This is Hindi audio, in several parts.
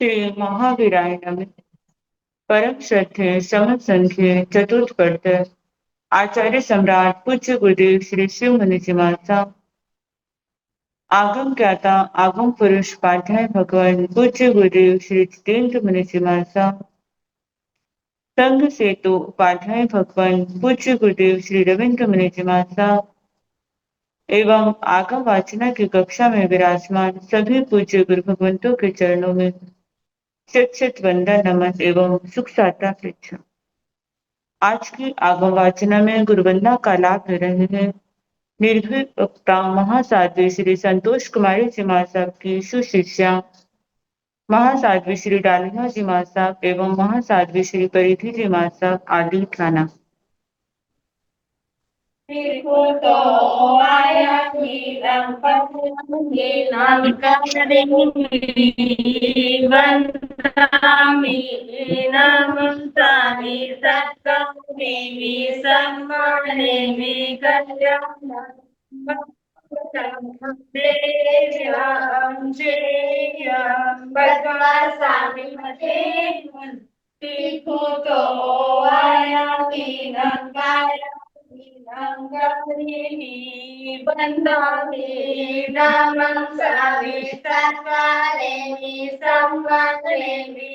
श्री महावीराय नमः। परम श्रद्धेय समत संख्य चतुर्थ वर्ष आचार्य सम्राट पूज्य गुरुदेव श्री शिव मुनि जी महाराज, आगम ज्ञाता आगम पुरुष पाध्याय भगवान पूज्य गुरुदेव श्री जितेंद्र मुनि जी महाराज, संघ सेतु उपाध्याय भगवान पूज्य गुरुदेव श्री रविंद्र मुनि जी महाराज एवं आगम वाचना की कक्षा में विराजमान सभी पूज्य गुरु भगवंतों के चरणों में शत शत वंदन नमन एवं सुख साता पृच्छा। आज की आगम वाचना में गुरुवंदना का लाभ ले रहे हैं निर्भीक वक्ता महासाध्वी श्री संतोष कुमारी जी महासाब की सुशिष्या महासाध्वी श्री डालिया जी महासाब एवं महासाध्वी श्री परिधि जी महासाब आदि थाना। तो आया नीलम पद्मनि वन्दामि नमस्तामि सत्कर्मि सम्मानयामि कल्याणं श्रेयं पद्मसामि मते तो आया नीलम बंदामि नमस्कारि सत्कारेमि सम्मानयामि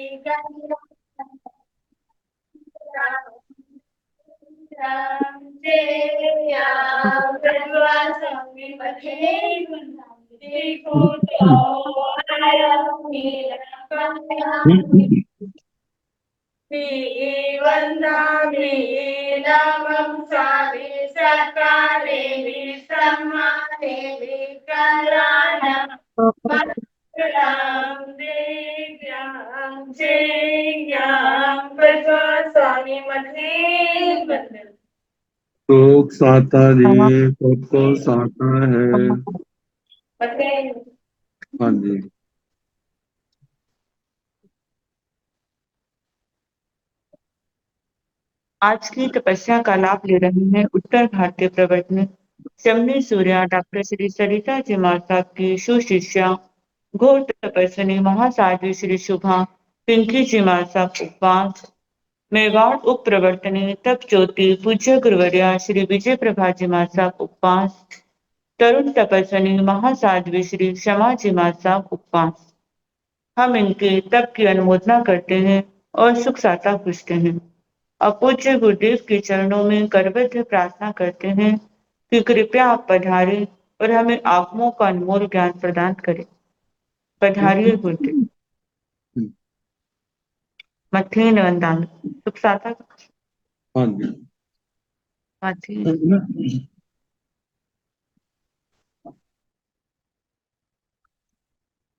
वन्दामि नमस्कारि सत्कारेमि सम्मानयामि कल्याणं मंगलं दिव्यं श्रेयं प्रकाशामि मते शोक साता जी सबको साता है। हाँ जी। आज की तपस्या का लाभ ले रहे हैं उत्तर भारतीय प्रवर्तन शमनी सूर्या डॉक्टर श्री सरिता जी महासाब की सुशिष्या घोर तपस्विनी महासाध्वी श्री शुभा पिंकी जी महासाब उपवास मेवाड़ उप प्रवर्तनी तप ज्योति पूज्य गुरुवर्या श्री विजय प्रभा जी महासाब उपवास तरुण तपस्विनी महासाध्वी श्री क्षमा जी महासाब उपवास। हम इनके तप की अनुमोदना करते हैं और सुख साता पूछते हैं। अब पूज्य गुरुदेव के चरणों में करबद्ध प्रार्थना करते हैं कि कृपया आप पधारें और हमें आगमों का अनमोल ज्ञान प्रदान करें। पधारिए गुरुदेव। मथे वंदन सुख साता। हाँ जी। मथे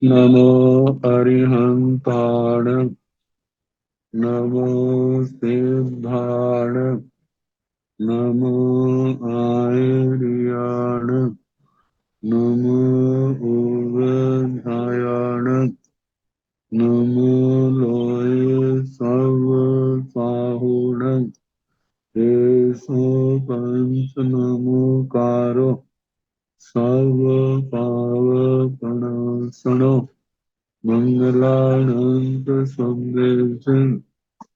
नमो अरिहंताण नमो सिद्धाण नमो आयर्याण नमो उवधायाण नमो लोय सर्व साहुण पंच नमोकारो सर्व पावपणासनो मंगलानंत संदेश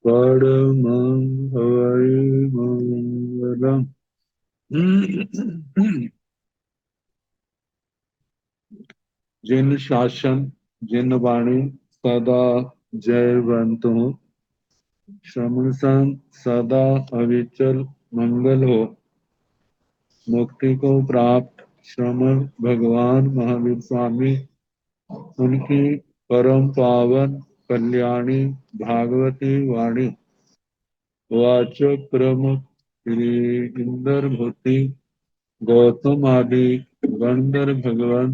परमं हरि मंगलम। जिन शासन जिन वाणी सदा जयवंत हो, श्रमण संग सदा अविचल मंगल हो। मुक्ति को प्राप्त श्रमण भगवान महावीर स्वामी उनकी परम पावन कल्याणी भागवती वाणी वाचक प्रमुख श्री इंदर भूति गौतम आदि गंधर भगवान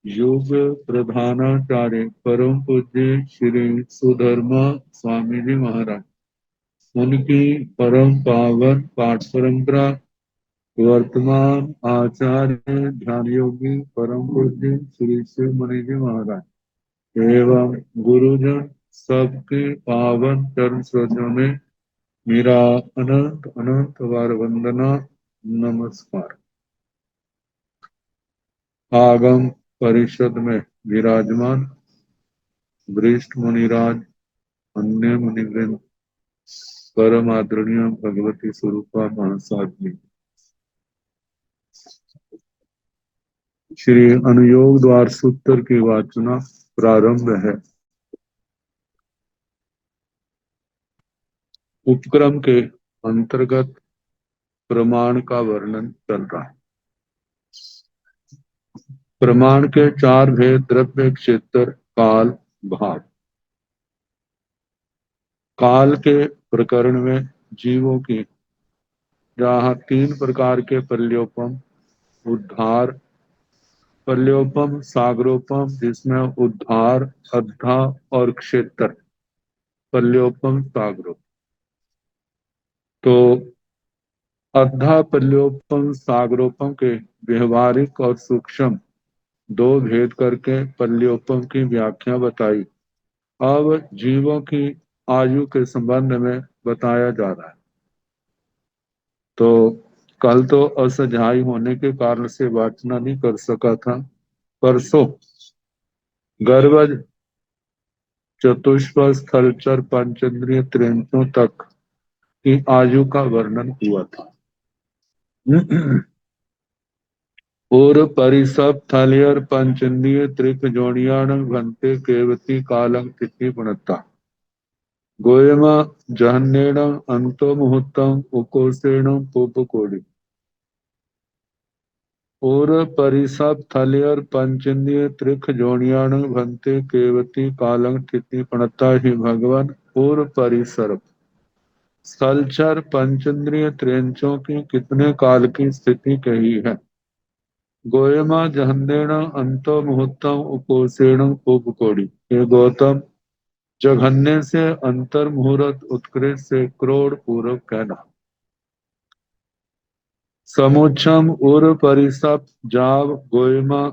योग प्रधानाचार्य परम पूज्य श्री सुधर्मा स्वामी जी महाराज उनकी परम पावन पाठ परंपरा वर्तमान आचार्य ध्यान योगी परम पूज्य श्री शिव मुनि जी महाराज एवं गुरुजन सबके पावन चरण सरोजों में मेरा अनंत अनंत बार वंदना नमस्कार। आगम परिषद में विराजमान वरिष्ठ मुनिराज, अन्य मुनिवृंद, परम आदरणीय भगवती स्वरूपा महासाध्वी, श्री अनुयोग द्वार सूत्र की वाचना प्रारंभ है। उपक्रम के अंतर्गत प्रमाण का वर्णन चल रहा है। प्रमाण के चार भेद: द्रव्य, क्षेत्र, काल, भाव। काल के प्रकरण में जीवों की जहाँ तीन प्रकार के प्रल्योपम, उद्धार, प्रल्योपम, सागरोपम, जिसमें उद्धार, अद्धा और क्षेत्र, प्रल्योपम, सागरोपम। तो अद्धा, प्रल्योपम, सागरोपम के व्यवहारिक और सूक्ष्म दो भेद करके प्रल्योपम की व्याख्या बताई। अब जीवों की आयु के संबंध में बताया जा रहा है। तो कल तो असहाय होने के कारण से वाचना नहीं कर सका था। परसों गर्भज, चतुष्पद, स्थलचर, पंचेंद्रिय, त्रिंचों तक की आयु का वर्णन हुआ था। और परिसप, थलियर, पंचेंद्रिय, त्रिक, जोड़ियाण, घंटे, केवती, कालंग, तिथि, पुणता, गोयम, जहन्नेण, अंतो मुहूर्तम, उकोसेण, पुपकोड़ी। और परिसप, थलियर, पंचेंद्रिय, त्रिक, जोड़ियाण, घंटे, केवती, कालंग, तिथि, पुणता ही भगवान और परिसर्प, स्थलचर, पंचेंद्रिय, त्रियंचों की कितने काल की स्थिति कही है। गोयमा, जहन्नेण, अंतो मुहूर्तम, उपोषेण, उपकोड़ी। ये गौतम, जघन्य से अंतर मुहूर्त, उत्कृष्ट से क्रोड़ पूर्व कहना। समुच्छम, उर, परिसप, जाव, गोयमा,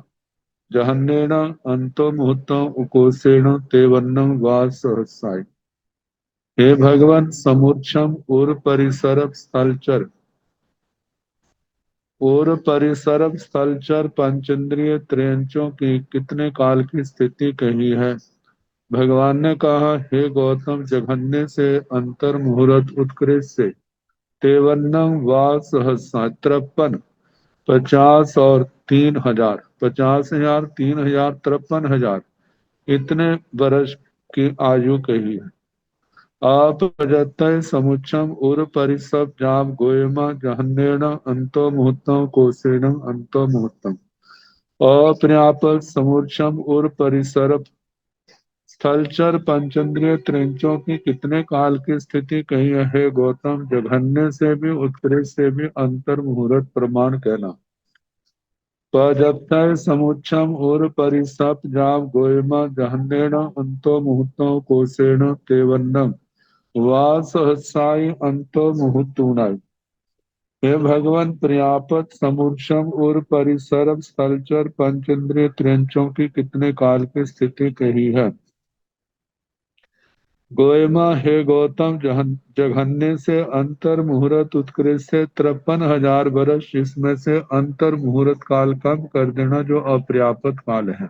जहन्नेण, अंतो मुहूर्तम, उकोषेण, तेवन्नम, वास, सहसाई। हे भगवान, समुच्छम, उर, परिसरप, स्थलचर और परिसरप, स्थलचर, पंचेंद्रिय, त्रियंचों की कितने काल की स्थिति कही है। भगवान ने कहा, हे गौतम, जघन्य से अंतर मुहूर्त, उत्कृष्ट से तेवन्नम, वा सहस्रा, 53, 50 और 3000, 50,000, 3000, 53,000 इतने वर्ष की आयु कही है। आप प्रजतय, समुच्छम, उर, परिसप, जाम, गोयमा, जहन्नेण, अंतो मुहूर्तम, कोसेण, अंतो मुहूर्तम। अपर्यापक, समूर्छम, उर, परिसरप, स्थलचर, पंचेंद्रिय, त्रिंचों की कितने काल की स्थिति कही है। हे गौतम, जघन्य से भी, उत्कृष्ट से भी अंतर मुहूर्त प्रमाण कहना। पजत्य, समुच्छम, उर, परिसप, जाम, गोयमा, जहन्नेण, अंतो मुहूर्तम, कोसेण, तेवन्नम, वा सहसाई, अंतो मुहूर्तुनाई। हे भगवान, पर्यापत, समूर्छम, उर, परिसरप, स्थलचर, पंचेंद्रिय, त्रियंचों की कितने काल की स्थिति कही है। गोयमा, हे गौतम, जघन्य से अंतर मुहूर्त, उत्कृष्ट से 53,000 वर्ष, इसमें से अंतर मुहूर्त काल कम कर देना जो अपर्याप्त काल है।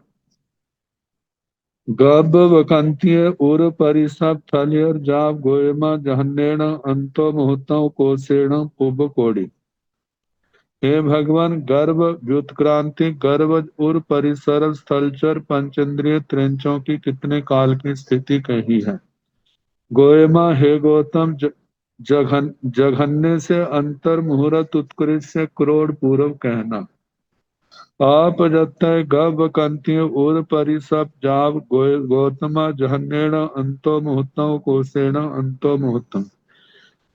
गब, वकंतीय, उर, परिसप, थलियर, जाप, गोयमा, जहन्नेण, अंतो मुहूर्तम, कोसेण, पुब कोड़ी। हे भगवान, गर्भ, व्युत्क्रांति, गर्भ, उर, परिसर, स्थलचर, पंचेंद्रिय, त्रिंचों की कितने काल की स्थिति कही है। गोयमा, हे गौतम, जघन्य से अंतर मुहूर्त, उत्कृष्ट से करोड़ पूर्व कहना। आप जत्तय, गभ, कंतीय, उर, परिसप, जाव, गौतमा, जहन्नेण, अंतो मुहूर्तम, कोसेण, अंतो मुहूर्तम।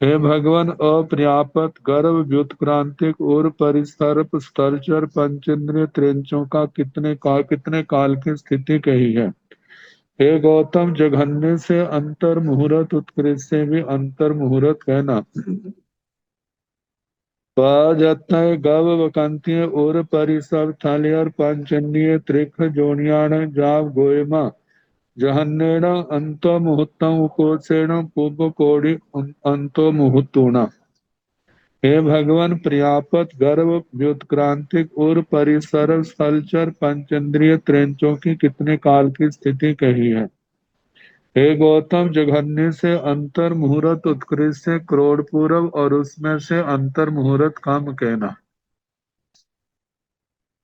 हे भगवान, अपर्याप्त, गर्भ, व्युत्क्रांतिक, उर, परिसर्प, स्थलचर, पंचेंद्रिय, त्रिंचों का कितने काल की स्थिति कही है। हे गौतम, जघन्य से अंतर मुहूर्त, उत्कृष्ट से भी अंतर मुहूर्त कहना। पजत्य, गव, वकंतीय, उर, परिसप, थलियर, पंचेंद्रिय, त्रिक, जोड़ियाण, जाव, गोयमा, जहन्नेण, अंतो मुहूर्तम, उकोसेण, पुब कोड़ी, अंतो मुहूर्तुना। हे भगवान, पर्याप्त, गर्भ, व्युत्क्रांतिक, उर, परिसर, स्थलचर, पंचेंद्रिय, त्रिंचों की कितने काल की स्थिति कही है। हे गौतम, जघन्य से अंतर मुहूर्त उत्कृष्ट से करोड़ पूर्व और उसमें से अंतर मुहूर्त काम कहना।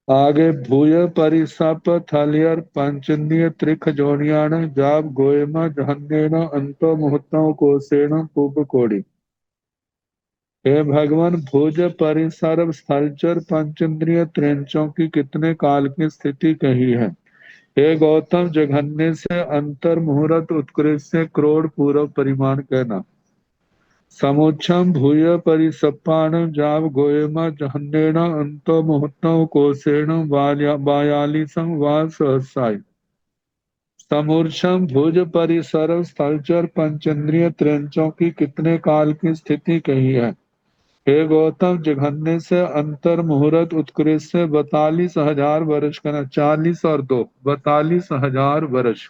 आगे भूय परिसप थलियर पंचन्द्रिय त्रिख जोनियाण जाप गोयम जहन्येन अंतो मुहूर्तों कोसेण पूप कोड़ी। हे भगवान, भुज परिसर्व स्थलचर पंचेंद्रिय त्रिंचों की कितने काल की स्थिति कही है। हे गौतम, जघन्य से अंतर मुहूर्त उत्कृष्ट से करोड़ पूर्व परिमाण कहना। समुच्छम भूय परिसप्पाण जाव गोयमा जहन्नेन अंतो मुहूर्तों कोसेण बायालीसं वा सहस्राय। समूर्छम भुज परिसर्व स्थलचर पंचेंद्रिय त्रिंचों की कितने काल की स्थिति कही है। हे गौतम, जघन्य से अंतर मुहूर्त उत्कृष्ट से 42,000 वर्ष करना। 40 और 2 42,000 वर्ष।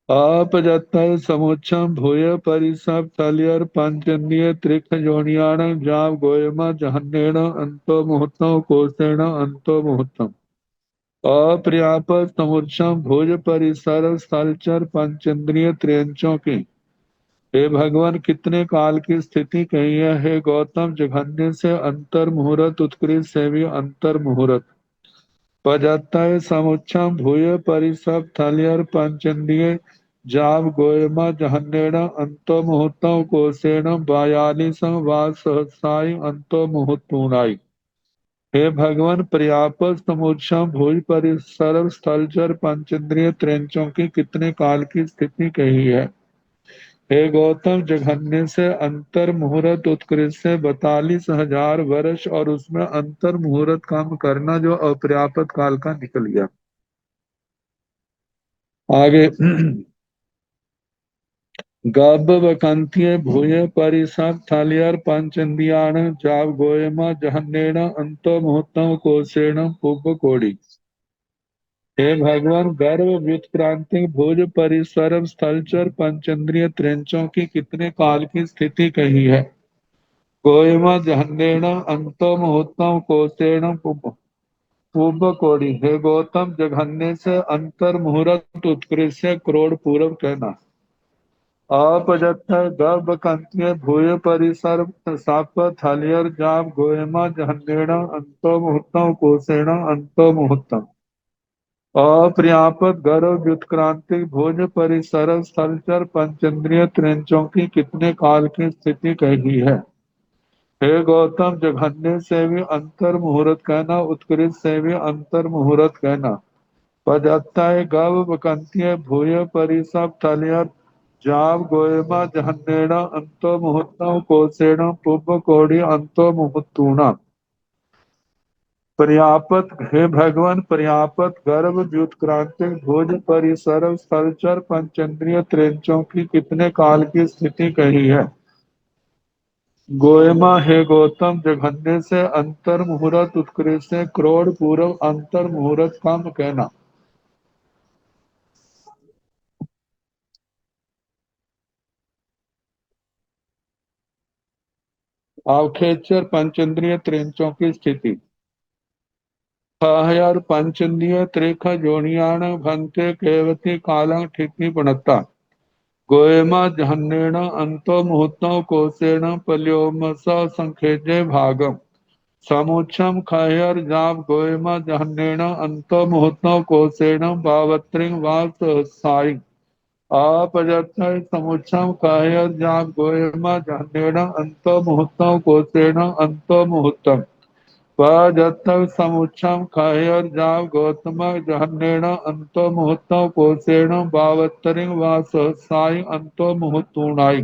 अपजत्य समुच्छम भूय परिसप थलियर पंचन्द्रिय त्रिक जोनियाण जाव गोयमा जहन्नेण अंतो मुहूर्तों कोसेण अंतो मुहूर्तम। अपर्याप समुच्छम भुज परिसर स्थलचर पंचेंद्रिय त्रियंचों की हे भगवान कितने काल की स्थिति कही है। हे गौतम, जघन्य से अंतर मुहूर्त उत्कृष्ट से भी अंतर मुहूर्त। पजत्य समुच्छम भूय परिसप थलियर पंचेंद्रिय जाव गोयमा जहन्नेण अंतो मुहूर्तों कोसेण बायालीसं वा सहस्राय अंतो मुहूर्तूणाई। हे भगवान, पर्याप्त समुच्छम भुज परिसर स्थलचर पंचेंद्रिय त्रिंचों की कितने काल की स्थिति कही है। हे गौतम, जघन्य से अंतर मुहूर्त उत्कृष्ट से 42,000 वर्ष और उसमें अंतर मुहूर्त काम करना जो अपर्याप्त काल का निकल गया। आगे गब वकंतीय भूय परिसप थलियर पंचंदियाण जाव गोयमा जहन्नेण अंतो मुहूर्तों कोसेण पुब कोड़ी। हे भगवान, गर्भ व्युत्क्रांति भुज परिसर स्थलचर पंचेंद्रिय त्रिंचों की कितने काल की स्थिति कही है। गोयमा जहन्नेण अंतो मुहूर्तों कोसेण पूर्व कोड़ी। हे गौतम, जघन्य से अंतर मुहूर्त उत्कृष्ट से करोड़ पूर्व कहना। अपजत्य गर्भ कंतीय भूय परिसर साप थलियर जाप गोयमा जहन्नेण अंतो मुहूर्तों कोसेण अंतो मुहूर्तम। अपर्याप्त गर्भ व्युत्क्रांति भोज परिसर स्थलचर पंचेंद्रिय त्रिंचों की कितने काल की स्थिति कही है। हे गौतम, जघन्य से भी अंतर मुहूर्त कहना, उत्कृष्ट से भी अंतर मुहूर्त कहना। पदत्ताय गव वकंतीय भूय परिसप थलियर जाव गोयमा जहन्नेण अंतो मुहूर्तों कोसेण पुब कोड़ी अंतो मुहूर्तूणा। पर्याप्त, हे भगवान, पर्याप्त गर्भ व्युत्क्रांति भोज परिसर स्थलचर पंचेंद्रिय त्रिंचों की कितने काल की स्थिति कही है। गोयमा, हे गौतम, जघन्य से अंतर मुहूर्त उत्कृष्ट से करोड़ पूर्व अंतर मुहूर्त काम कहना। अवखेचर पंचेंद्रिय त्रिंचों की स्थिति। हर पंचेंद्रिय त्रिख जोनियाण भंते केवती कालं ठिति पणता। गोयमा जहन्नेण अंतो मुहूर्तों कोसेण पल्योमस संखेजे भागम। समुच्छम खयर जाप गोयमा जहन्नेण अंतो मुहूर्तों कोसेण बावत्रिंग वास साई। अपजत्य समुच्छम खयर जाप गोयमा जहन्नेण अंतो मुहूर्तों कोसेण अंतो मुहूर्तम। पजत्य समुच्छम खयर जाप गौतम जहन्नेण अंतो मुहूर्तों कोसेण बावत्तरिंग वास साई अंतो मुहूर्तूणाई।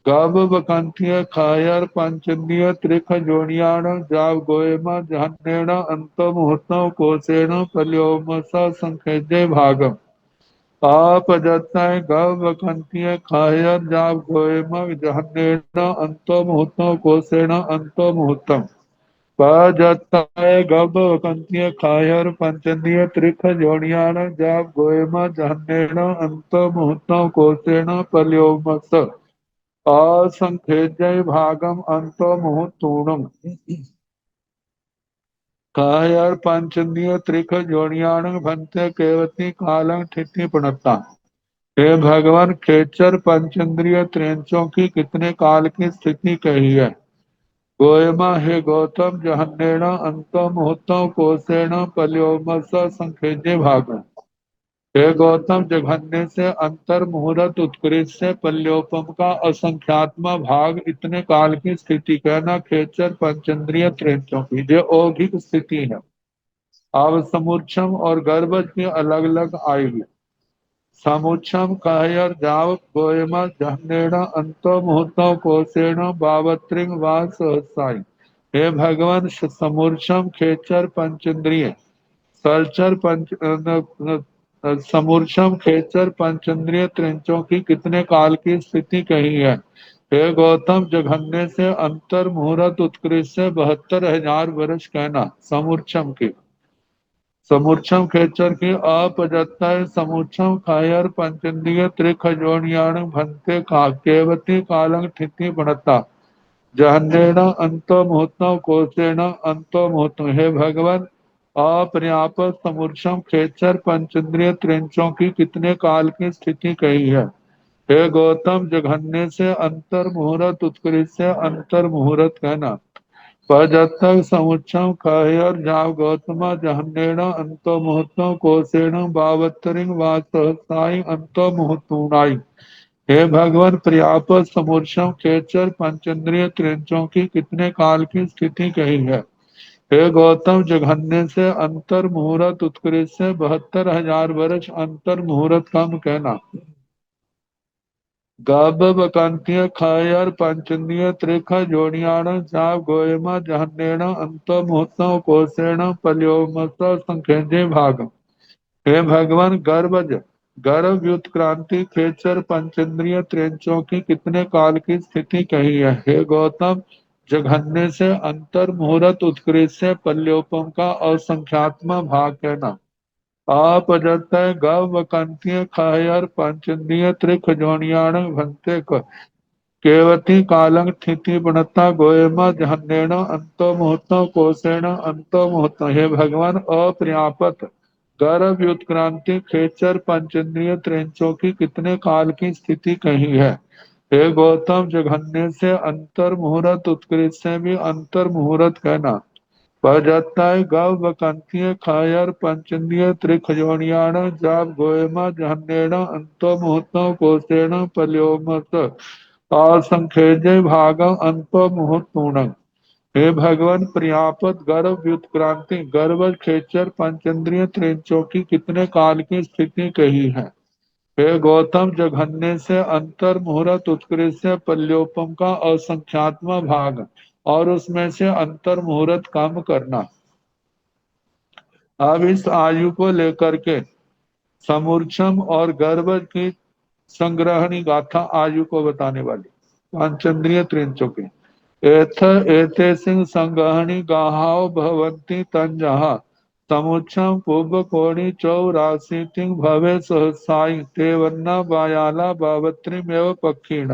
गब बकंतीय खयर पंचन्द्रिय त्रिख जोनियाण जाव गोयम जहन्नेण अंतो मुहूर्तों कोसेण पल्योमस संखेजे भागम। अपजत्य गव बकंतीय खयर जाव गोयम जहन्नेण अंतो मुहूर्तों कोसेण अंतो मुहूर्तम। पजत्य गब बकंतीय खयर पंचन्द्रिय त्रिख जोनियाण जाव गोयम जहन्नेण अंतो मुहूर्तों कोसेण पल्योमस असंखेजय भागम अंतो मुहूर्तूणम। कायर पंचंदीय त्रिक जोनियाण भंते केवती कालं ठिति प्रणता। हे भगवान, खेचर पंचेंद्रिय त्रियंचों की कितने काल की स्थिति कही है। गोयमा, हे गौतम, जहन्नेण अंतो मुहूर्तों कोसेण पल्योमस संखेजे भाग। हे गौतम, जघन्य से अंतर मुहूर्त उत्कृष्ट से पल्योपम का असंख्यात्मा भाग इतने काल की स्थिति कहना। खेचर पंचेंद्रिय त्रियंचों की जो औगिक स्थिति है। अब समुच्छम और गर्भज की अलग अलग आएगी। समुच्छम कायर जाव गोयमा जहनेण अंतो मुहूर्तो कोसेण बावत्रिंग वा सहसाई। हे भगवान, समूर्छम खेचर पंचेंद्रिय सलचर समूर्छम खेचर पंचेंद्रिय त्रिंचों की कितने काल की स्थिति कही है। हे गौतम, जघन्य से अंतर मुहूर्त उत्कृष्ट से 72,000 वर्ष कहना। समूर्छम की समुच्छम खेचर की अपजत्तय समुच्छम खायर पंचेंद्रिय त्रिखजोनियाण भंते का केवती कालं ठिति बनता। जहन्नेण अंतो मुहूर्तम कोसेण अंतो मुहूर्तम। हे भगवान, अपर्याप्त समुच्छम खेचर पंचेंद्रिय त्रिंचों की कितने काल की स्थिति कही है। हे गौतम, जघन्य से अंतर मुहूर्त उत्कृष्ट से अंतर मुहूर्त कहना। पजत्तक समुच्चम कहर जाव गौतमा जहन्नेण अंतो मुहूर्तो कोसेण बावत्तरिंग वासहसाई अंतो मुहूर्तुनाई। हे भगवान, पर्याप्त समुच्चम खेचर पंचेंद्रिय त्रिंचों की कितने काल की स्थिति कही है। हे गौतम, जघन्य से अंतर मुहूर्त उत्कृष्ट से 72,000 वर्ष अंतर मुहूर्त कम कहना। गब बकांतीय खायर पंचंदीय त्रिख जोनियाण जाव गोयमा जहन्नेण अंत मुहूर्त कोसेण पल्योमस संखेजे भाग। हे भगवान, गर्भज गर्भ व्युत्क्रांति खेचर पंचेंद्रिय त्रिंचों की कितने काल की स्थिति कही है। हे गौतम, जघन्य से अंतर मुहूर्त उत्कृष्ट से पल्योपम का असंख्यात्मा भाग कहना। आपजत गव कंतीय खायर पंचंदीय त्रिख जोनियाण भंते केवती कालं स्थिति बनता गोयमा जहन्नेण अंतो मुहूर्तो कोसेण अंतो मुहूर्तो। हे भगवान, अपर्याप्त गर्भ व्युत्क्रांति खेचर पंचेंद्रिय त्रिंचों की कितने काल की स्थिति कही है। हे गौतम, जघन्य से अंतर मुहूर्त उत्कृष्ट से भी अंतर मुहूर्त कहना। पजत्ताय गव बकंतीय खायर पंचेंद्रिय त्रिखजोनियाण जाब गोयमा जहन्नेण अंतो मुहूर्तो कोसेण पल्योमस असंखेजे भागम अंतो मुहूर्तूणं। हे भगवान, पर्याप्त गर्भ व्युत्क्रांति गर्भ खेचर पंचेंद्रिय त्रिंचों की कितने काल की स्थिति कही है। हे गौतम, जघन्य से अंतर मुहूर्त उत्कृष्ट से पल्योपम का असंख्यात्मा भाग और उसमें से अंतर मुहूर्त कम करना। अब इस आयु को लेकर के समूर्छम और गर्भ की संग्रहणी गाथा आयु को बताने वाली पांचंद्रिय त्रिंचों की। एथ एते सिंह संग्रहणी गाहाव भवंती तंजहा समुच्छम पूर्व कोणी चौरासी तिंग भवे सहसाई ते वन्ना बायाला बावत्रिमेव पक्षीण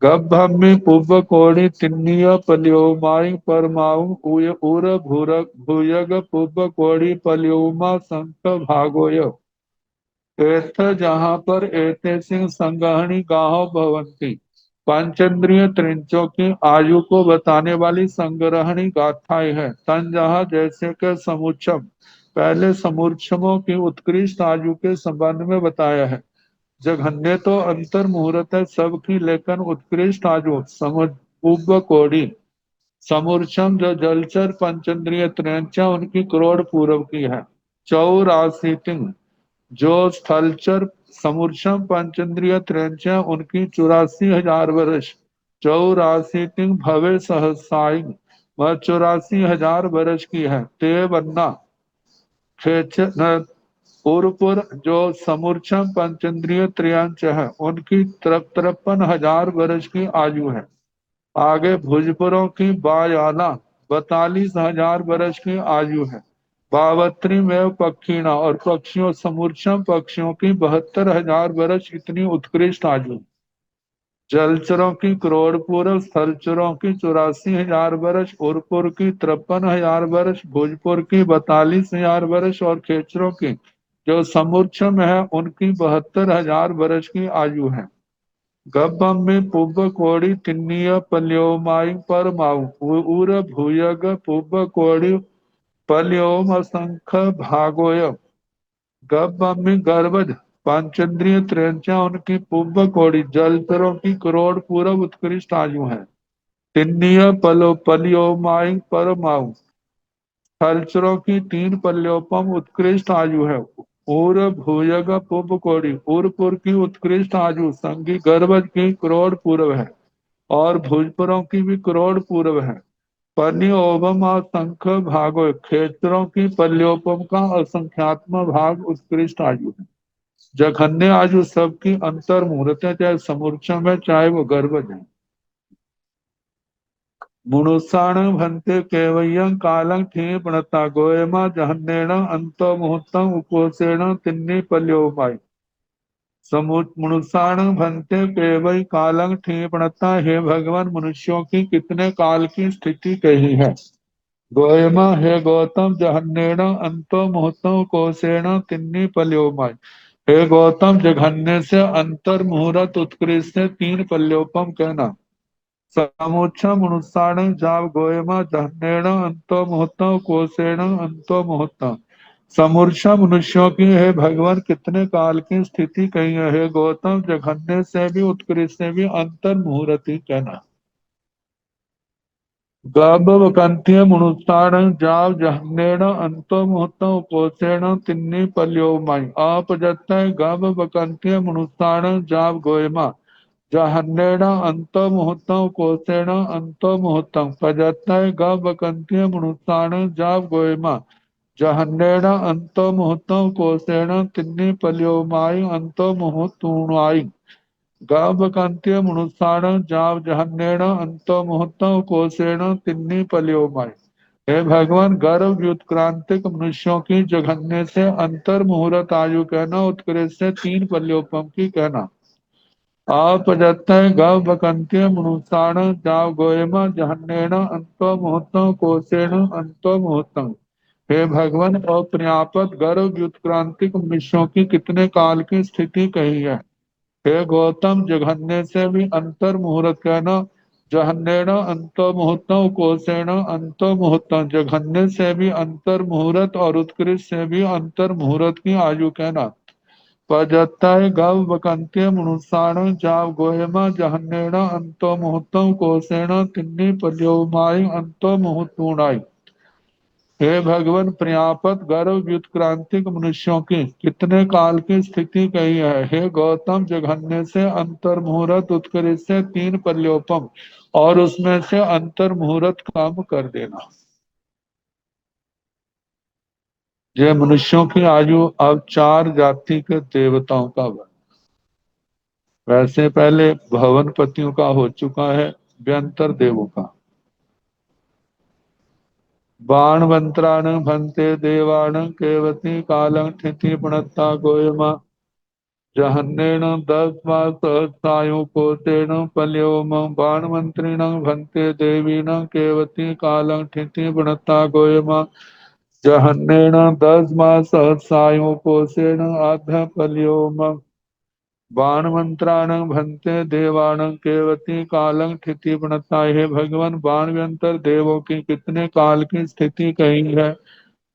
गब्भम्मि पूर्व कोणी तिन्नीय पल्योमाई परमाऊ उय उर भूरग भूयग पूर्व कोणी पल्योमा संक भागोय। एथ जहाँ पर एते सिंह संगहणी गाहो भवंती पंचेंद्रिय त्रिंचों की आयु को बताने वाली संग्रहणी गाथाएं है। तन जहाँ जैसे के समुच्छम पहले समूर्छमों की उत्कृष्ट आयु के संबंध में बताया है। जघन्य तो अंतर मुहूर्त है सबकी, लेकिन उत्कृष्ट आयु समुद्र कोड़ी समूर्छम जो जलचर पंचेंद्रिय त्रिंचा उनकी करोड़ पूर्व की है। चौरासी जो स्थलचर समूर्छम पंचेंद्रिय त्रिंचा उनकी 84,000 वर्ष। चौरासी भवे सहसाई वह 84,000 वर्ष की है। ते वन्ना खेच पूर्वपुर जो समूर्छम पंचेंद्रिय त्रियांश है उनकी 53,000 वर्ष की आयु है। आगे भुजपुरों की बायाला 42,000 वर्ष की आयु है। बावत्री में पक्षीणा और पक्षियों समूर्छम पक्षियों की 72,000 वर्ष इतनी उत्कृष्ट आयु। जलचरों की करोड़ पूर्व, स्थलचरों की 84,000 वर्ष, उरपुर की 53,000 वर्ष, भोजपुर की 42,000 वर्ष और खेचरों की जो समुच्च में है उनकी 72,000 वर्ष की आयु है। गब्बम में पुब्ब कोड़ी तिन्निय पल्योमाई पर माऊ उर भूयग पुब्ब कोड़ी पल्योम असंख्य भागोय। गब्बम में गर्भज पांचेंद्रिय त्रेंचा उनकी पुब्ब कोड़ी जलचरों की करोड़ पूर्व उत्कृष्ट आयु है। तिन्निय पलो पल्योमाई पर माऊ थलचरों की 3 पल्योपम उत्कृष्ट आयु है। और भूयग पुब कोड़ी उरपुर की उत्कृष्ट आयु संगी गर्भज की करोड़ पूर्व है और भोजपुरों की भी करोड़ पूर्व है। पल्योपम असंख भागो क्षेत्रों की पल्योपम का असंख्यात्म भाग उत्कृष्ट आयु है। जघन्य आयु सबकी अंतर मुहूर्त है, चाहे समूर्छा में चाहे वो गर्भज है। मुनुसाण भन्ते केवयं कालं क्षीपणता गोयमा जहन्नेण अंतो मुहूर्तम उपोषेण तिन्नी पल्योपाय। मनुष्याण भन्ते केवय कालं क्षीपणता। हे भगवान, मनुष्यों की कितने काल की स्थिति कही है। गोयमा हे गौतम जहन्नेण अंतो मुहूर्तम कोशेण तिन्नी पल्योपाय। हे गौतम, जघन्य से अंतर मुहूर्त उत्कृष्ट से 3 पल्योपम कहना। समुच्च मनुष्याण जाव गोयमा जहन्नेण अंतो मुहूर्तम कोशेण अंतो मुहूर्तम। समूर्छा मनुष्यों की है भगवान कितने काल की स्थिति कही है। गौतम, जघन्य से भी उत्कृष्ट से भी अंतर मुहूर्त ही कहना। गबकंथ्य मनुष्याण जाव जहन्नेण अंतो मुहूर्तम कोशेण तिन्नी पल्योमाई। अपजत गब बकंथ्य मनुष्याण जाव गोयमा जहन्नेण अंतो मुहूर्तम कोशेण अंतो मुहूर्तम पजतय गबकंथ्य मनुष्याण जाव गोयमा जहन्नेण अंतो मुहूर्तम कोशेण तिन्नी पल्योमाई अंतो मुहूर्तुणाई। गबकंथ्य मनुष्याण जाव जहन्नेण अंतो मुहूर्तम कोशेण तिन्नी पल्योमाई। हे भगवान, गर्भ व्युत्क्रांतिक मनुष्यों की जघन्य से अंतर मुहूर्त आयु कहना, उत्कृष्ट से 3 पल्योपम की कहना। आप जतय गव बकंत्य मनुष्याण जाव गोयमा जहन्नेण अंतो मुहूर्तम कोशेण अंतो मुहूर्तम। हे भगवान, अपर्याप्त गर्भ व्युत्क्रांतिक मनुष्यों की कितने काल की स्थिति कही है। हे गौतम, जघन्य से भी अंतर मुहूर्त कहना। जहन्नेण अंतो मुहूर्तम कोशेण अंतो मुहूर्तम। जघन्य से भी अंतर मुहूर्त और उत्कृष्ट से भी अंतर मुहूर्त की आयु कहना। पजत्ताय गव बकंत्य मनुष्याण जाव गोयमा जहन्नेण अंतो मुहूर्तम कोशेण तिन्नी पल्योमाई अंतो मुहूर्तुणाई। हे भगवान, पर्याप्त गर्भ व्युत्क्रांतिक मनुष्यों की कितने काल की स्थिति कही है। हे गौतम, जघन्य से अंतर मुहूर्त उत्कृष्ट से 3 पल्योपम और उसमें से अंतर मुहूर्त काम कर देना। ये मनुष्यों की आयु अब 4 जाति के देवताओं का वर्णन। वैसे पहले भवनपतियों का हो चुका है, व्यंतर देवों का। बाणवंत्राण भन्ते देवाण केवती कालं ठिति प्रणता गोयमा जहन्नेण 10 सहस्रायु कोशेण पल्योम। बाणवंत्रिण भन्ते देवीण केवती कालं ठिति प्रणता गोयमा जहन्नेण 10 सहस्रायु कोशेण आध पल्योम। बाणमंत्राण भन्ते देवाण केवती कालं स्थिति प्रणता। हे भगवान, बाण व्यंतर देवों की कितने काल की स्थिति कही है।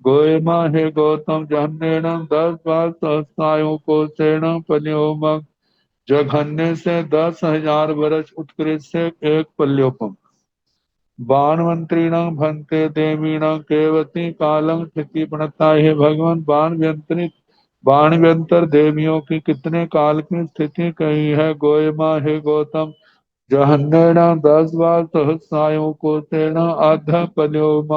गोयमा हे गौतम, जहन्नेण 10 सहस्रायु कोशेण पल्योम। जघन्य से 10,000 वर्ष उत्कृष्ट से 1 पल्योपम। बाणवंत्रीण भन्ते देवीण केवती कालं स्थिति प्रणता। हे भगवान, बाण व्यंतर देवियों की कितने काल की स्थिति कही है। गोयमा हे गौतम, जहन्नेण 10 सहस्रायु कोशेण आध पल्योम।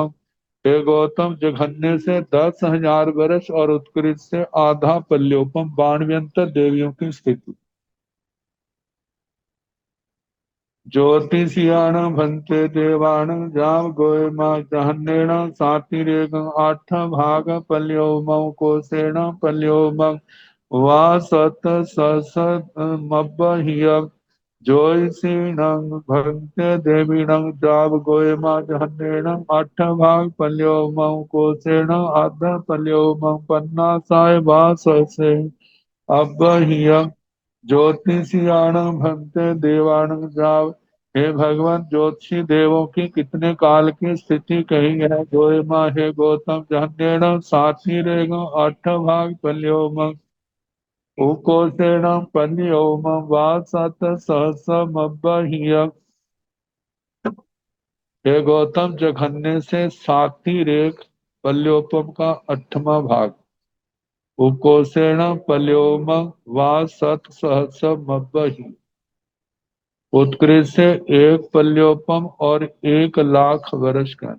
हे गौतम, जघन्य से 10,000 वर्ष और उत्कृष्ट से आधा पल्योपम बाणव्यंतर देवियों की स्थिति। ज्योतिषियाण भन्ते देवाण जाव गोयमा जहन्नेण सातिरेक 8 भाग पल्योम कोशेण पल्योम वा सत सहस्र मब्बहिय। जोयसीणं भक्ते देवीणं जाव गोयमा जहन्नेण अठ भाग पल्यो मऊ कोसेण आध पल्यो मऊ पन्ना साय बाससे अब ज्योतिषियाण भक्ते देवाण जाव। हे भगवान, ज्योतिषी देवों की कितने काल की स्थिति कही है। गोयमा हे गौतम जहन्नेण साथी रेगा अठ भाग पल्यो उकोसेण पन्योम वासत सहसमब्बहिय। हे गौतम, जघन्य से साती रेख पल्योपम का अठवां भाग उकोसेण पल्योम वासत सहसमब्बहि। उत्कृष्ट से एक पल्योपम और 1 लाख वर्ष का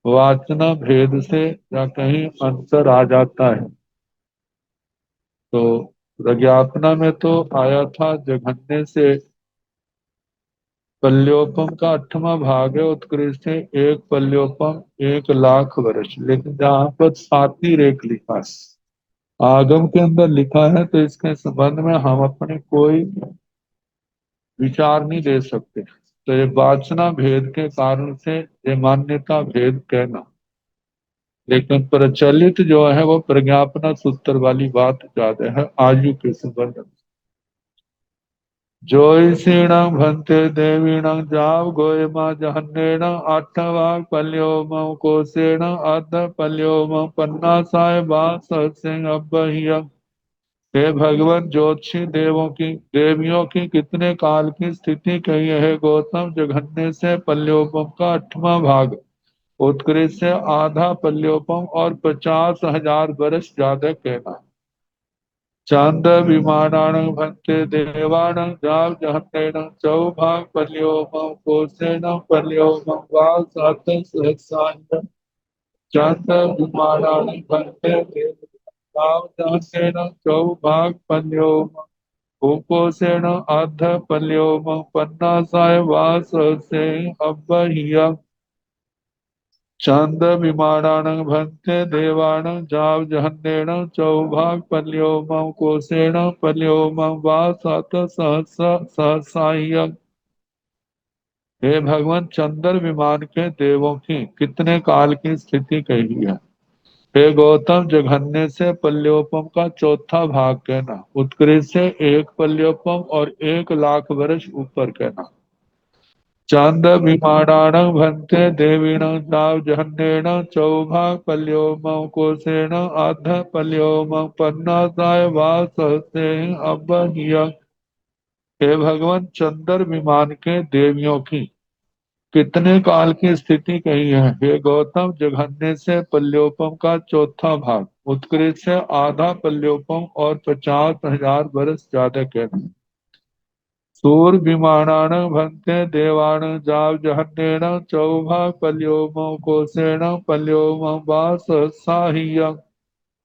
वाचना भेद से या कहीं अंतर आ जाता है। तो प्रज्ञापना में तो आया था जघन्य से पल्योपम का 8वां भाग है, उत्कृष्ट है 1 पल्योपम 1 लाख वर्ष। लेकिन जहां पर साती रेख लिखा है, आगम के अंदर लिखा है, तो इसके संबंध में हम अपने कोई विचार नहीं दे सकते। तो ये वासना भेद के कारण से ये मान्यता भेद कहना, लेकिन प्रचलित जो है वो प्रज्ञापना सूत्र वाली बात ज्यादा है आयु के संबंध में। जोईसीणं भन्ते देवीणं जाव गोयमा जहन्नेण आठवाग पल्यो मऊ कोसेण अध पल्यो मऊ पन्नासाय बास सिंह अब्बहियं। हे भगवान, ज्योतिषी देवों की देवियों की कितने काल की स्थिति कही है। गौतम, जघन्य से पल्योपम का 8वां भाग उत्कृष्ट से आधा पल्योपम और 50,000 वर्ष ज्यादा कहना। चांद विमानान भंते देवान जाव जहन्नेन चौभाग पल्यो मम कोसेन पल्यो मम वाल सात सहस्रांत। चांद विमानान भंते देवान जाव जहन्नेन चौभाग पल्यो मम कोसेन अर्ध पल्यो मम पन्नासाय वास से अब्बहिया। छंद विमानान भंते देवान जाव जहन्नेन चौभाग पल्यो मम कोसेण पल्यो मम वा सत सहस्र सहसाह्य। हे भगवान, चंद्र विमान के देवों की कितने काल की स्थिति कही है। हे गौतम, जघन्य से पल्योपम का 4था भाग कहना, उत्कृष्ट से 1 पल्योपम और 1 लाख वर्ष ऊपर कहना। चांद विमानान भंते देवीण जाव जहन्नेन चौभाग पल्यो मऊ कोसेण आध पल्यो मऊ पन्नासाय वाससे अब्बहिय। हे भगवान, चंद्र विमान के देवियों की कितने काल की स्थिति कही है। हे गौतम, जघन्य से पल्योपम का 4था भाग उत्कृष्ट से आधा पल्योपम और 50,000 वर्ष ज्यादा कहना। सूर विमानान भंते देवान जाव जहन्नेन चौभाग पल्यो मऊ कोसेण पल्यो मऊ वास साहियं।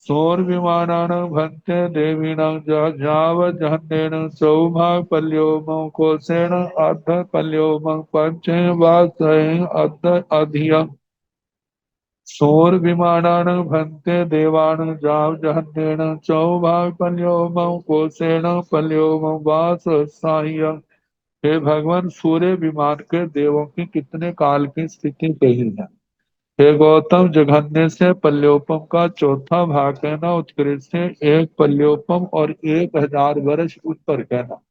सूर विमानान भंते देवीण जाव जहन्नेन चौभाग पल्यो मऊ कोसेण अर्ध पल्यो मऊ पंच वास अर्ध अधियं। सूर विमानान भंते देवान जाव जहन्नेन चौभाग पल्यो मऊ कोसेण पल्यो मऊ वास साहियं। हे भगवान, सूर्य विमान के देवों की कितने काल की स्थिति कही है। हे गौतम, जघन्य से पल्योपम का 4था भाग कहना, उत्कृष्ट से 1 पल्योपम और 1,000 वर्ष ऊपर कहना।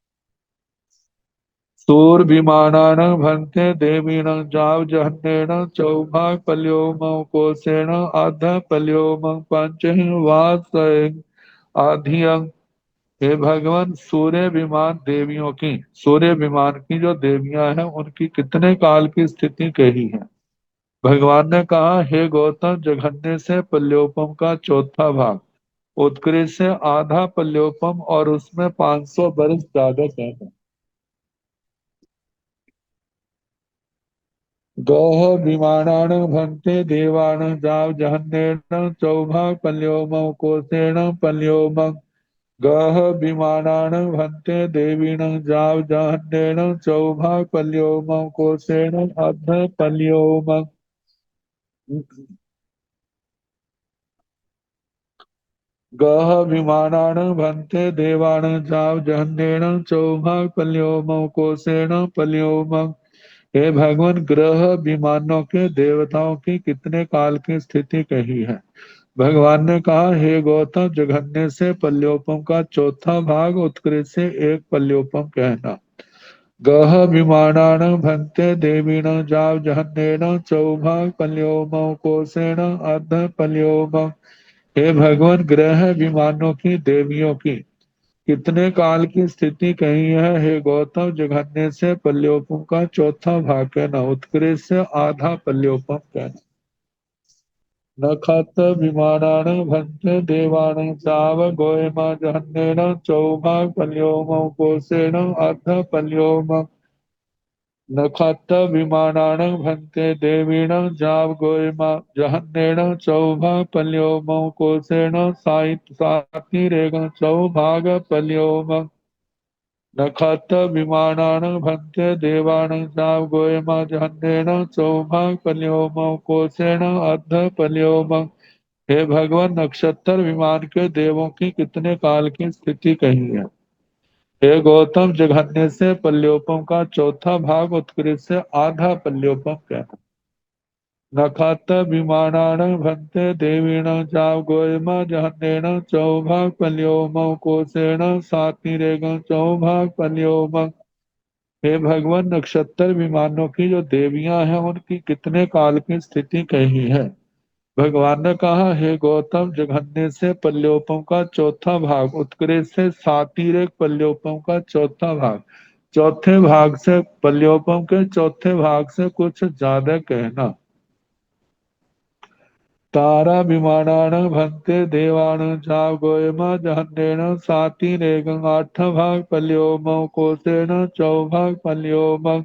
सूर विमानान भंते देवीण जाव जहन्नेन चौभाग पल्यो मऊ कोसेण आध पल्यो मऊ पंच वास आधियं। हे भगवान, सूर्य विमान देवियों की सूर्य विमान की जो देवियां हैं उनकी कितने काल की स्थिति कही है। भगवान ने कहा, हे गौतम, जघन्य से पल्योपम का 4था भाग उत्कृष्ट से आधा पल्योपम और उसमें 500 वर्ष ज्यादा कहना। गौह विमानान भंते देवान जाव जहन्नेन चौभाग पल्यो मऊ कोसेण पल्यो गह विमानान भंते देवीण जाव जहन्नेन चौभाग पल्यो मऊ कोसेण अध पल्यो गह विमानान भन्ते देवान जाव जहन्नेन चौभाग पल्योमौ कोसेण पल्योमौ। हे भगवान, ग्रह विमानों के देवताओं की कितने काल की स्थिति कही है। भगवान ने कहा, हे गौतम, जघन्य से पल्योपम का चौथा भाग, उत्कृष्ट से एक पल्योपम कहना। गह विमानान भन्ते देवीण जाव जहन्नेन चौभाग पल्योमौ कोसेण अर्ध पल्योमौ। हे भगवान, ग्रह विमानों की देवियों की कितने काल की स्थिति कही है। हे गौतम, जघन्य से पल्योपम का चौथा भाग कहना, उत्कृष्ट से आधा पल्योपम कहना। नखत विमानान भन्ते देवान चाव गोयमा जहन्नेन चौभाग पल्योमौ कोसेण अर्ध पल्योमौ। नखत विमानान भन्ते देवीण जाव गोयमा जहन्नेन चौभाग पल्योमौ कोसेण सातिरेग चौभाग पल्योमौ। नखत विमानान भन्ते देवान जाव गोयमा जहन्नेन चौभाग पल्योमौ कोसेण अर्ध पल्योमौ। हे भगवान, नक्षत्र विमान के देवों की कितने काल की स्थिति कही है। हे गौतम, जघन्य से पल्योपम का चौथा भाग, उत्कृष्ट से आधा पल्योपम कहना। नखत विमानान भन्ते देवीण जाव गोयमा जहन्नेन चौभाग पल्योमौ कोसेण सातिरेग चौभाग पल्योमौ। हे भगवान, नक्षत्र विमानों की जो देवियां हैं उनकी कितने काल की स्थिति कही है। भगवान ने कहा, हे गौतम, जघन्य से पल्योपम का चौथा भाग, उत्कृष्ट से सातिरेक पल्योपम का चौथा भाग, चौथे भाग से पल्योपम के चौथे भाग से कुछ ज्यादा कहना। तारा विमानान भन्ते देवान जाव गोयमा जहन्नेन सातिरेकं आठ भाग पल्योमौ कोसेण चौभाग पल्योमौ।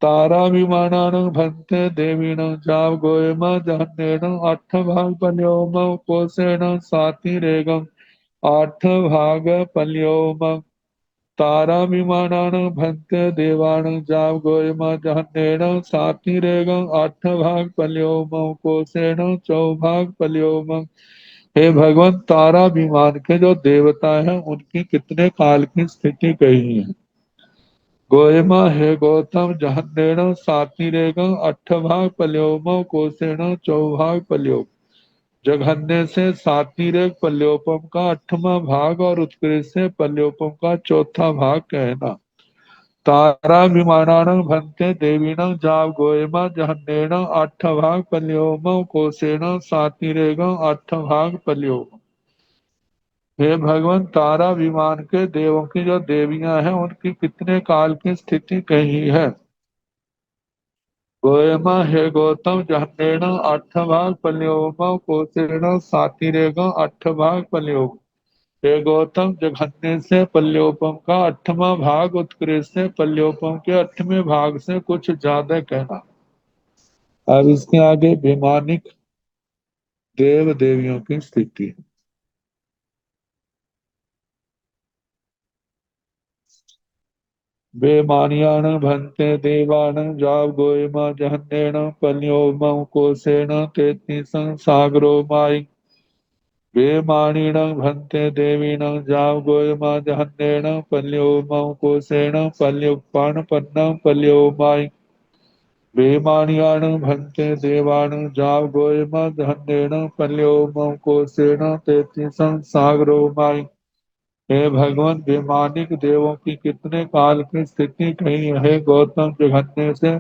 तारा विमानान भन्ते देवीण जाव गोयमा जहन्नेन आठ भाग पल्योमौ कोसेण सातिरेकं आठ भाग पल्योमौ। तारा विमानान भन्ते देवान जाव गोयमा जहन्नेन सातिरेगं आठ भाग पल्योमौ कोसेण चौभाग पल्योमौ। हे भगवान, तारा विमान के जो देवता हैं उनकी कितने काल की स्थिति कही है। गोयमा, हे गौतम, जहन्नेन सातिरेगं अठ भाग पल्योमौ कोसेण चौभाग पल्योम। जघन्य से सातिरेक पल्योपम का आठवां भाग और उत्कृष्ट से पल्योपम का चौथा भाग कहना। तारा विमानान भन्ते देवीण जाव गोयमा जहन्नेन आठ भाग पल्योमौ कोसेण सातिरेग आठ भाग पल्योम। हे भगवान, तारा विमान के देवों की जो देवियां हैं उनकी कितने काल की स्थिति कही है। गोयमा, हे गौतम, जहन्नेन आठ भाग पल्योमौ कोसेण सातिरेग आठ भाग पल्योम। हे गौतम, जघन्य से पल्योपम का आठवां भाग, उत्कृष्ट से पल्योपम के आठवें भाग से कुछ ज्यादा कहना। अब इसके आगे वैमानिक देव देवियों की स्थिति। वैमानियान भन्ते देवान जाव गोयमा जहन्नेन पल्योमौ कोसेण तेत्तीसं सागरो माई। वैमानिनं भन्ते देवीनं जाव गोयमा जहन्नेन पल्योमौ कोसेण पल्युपान पन्नं पल्योमाई। वेमानियान भन्ते देवान जाव गोयमा जहन्नेन पल्योमौ कोसेण तेत्तीसं सागरो माई। हे भगवान, वैमानिक देवों की कितने काल की स्थिति कही है। गौतम, जघन्य से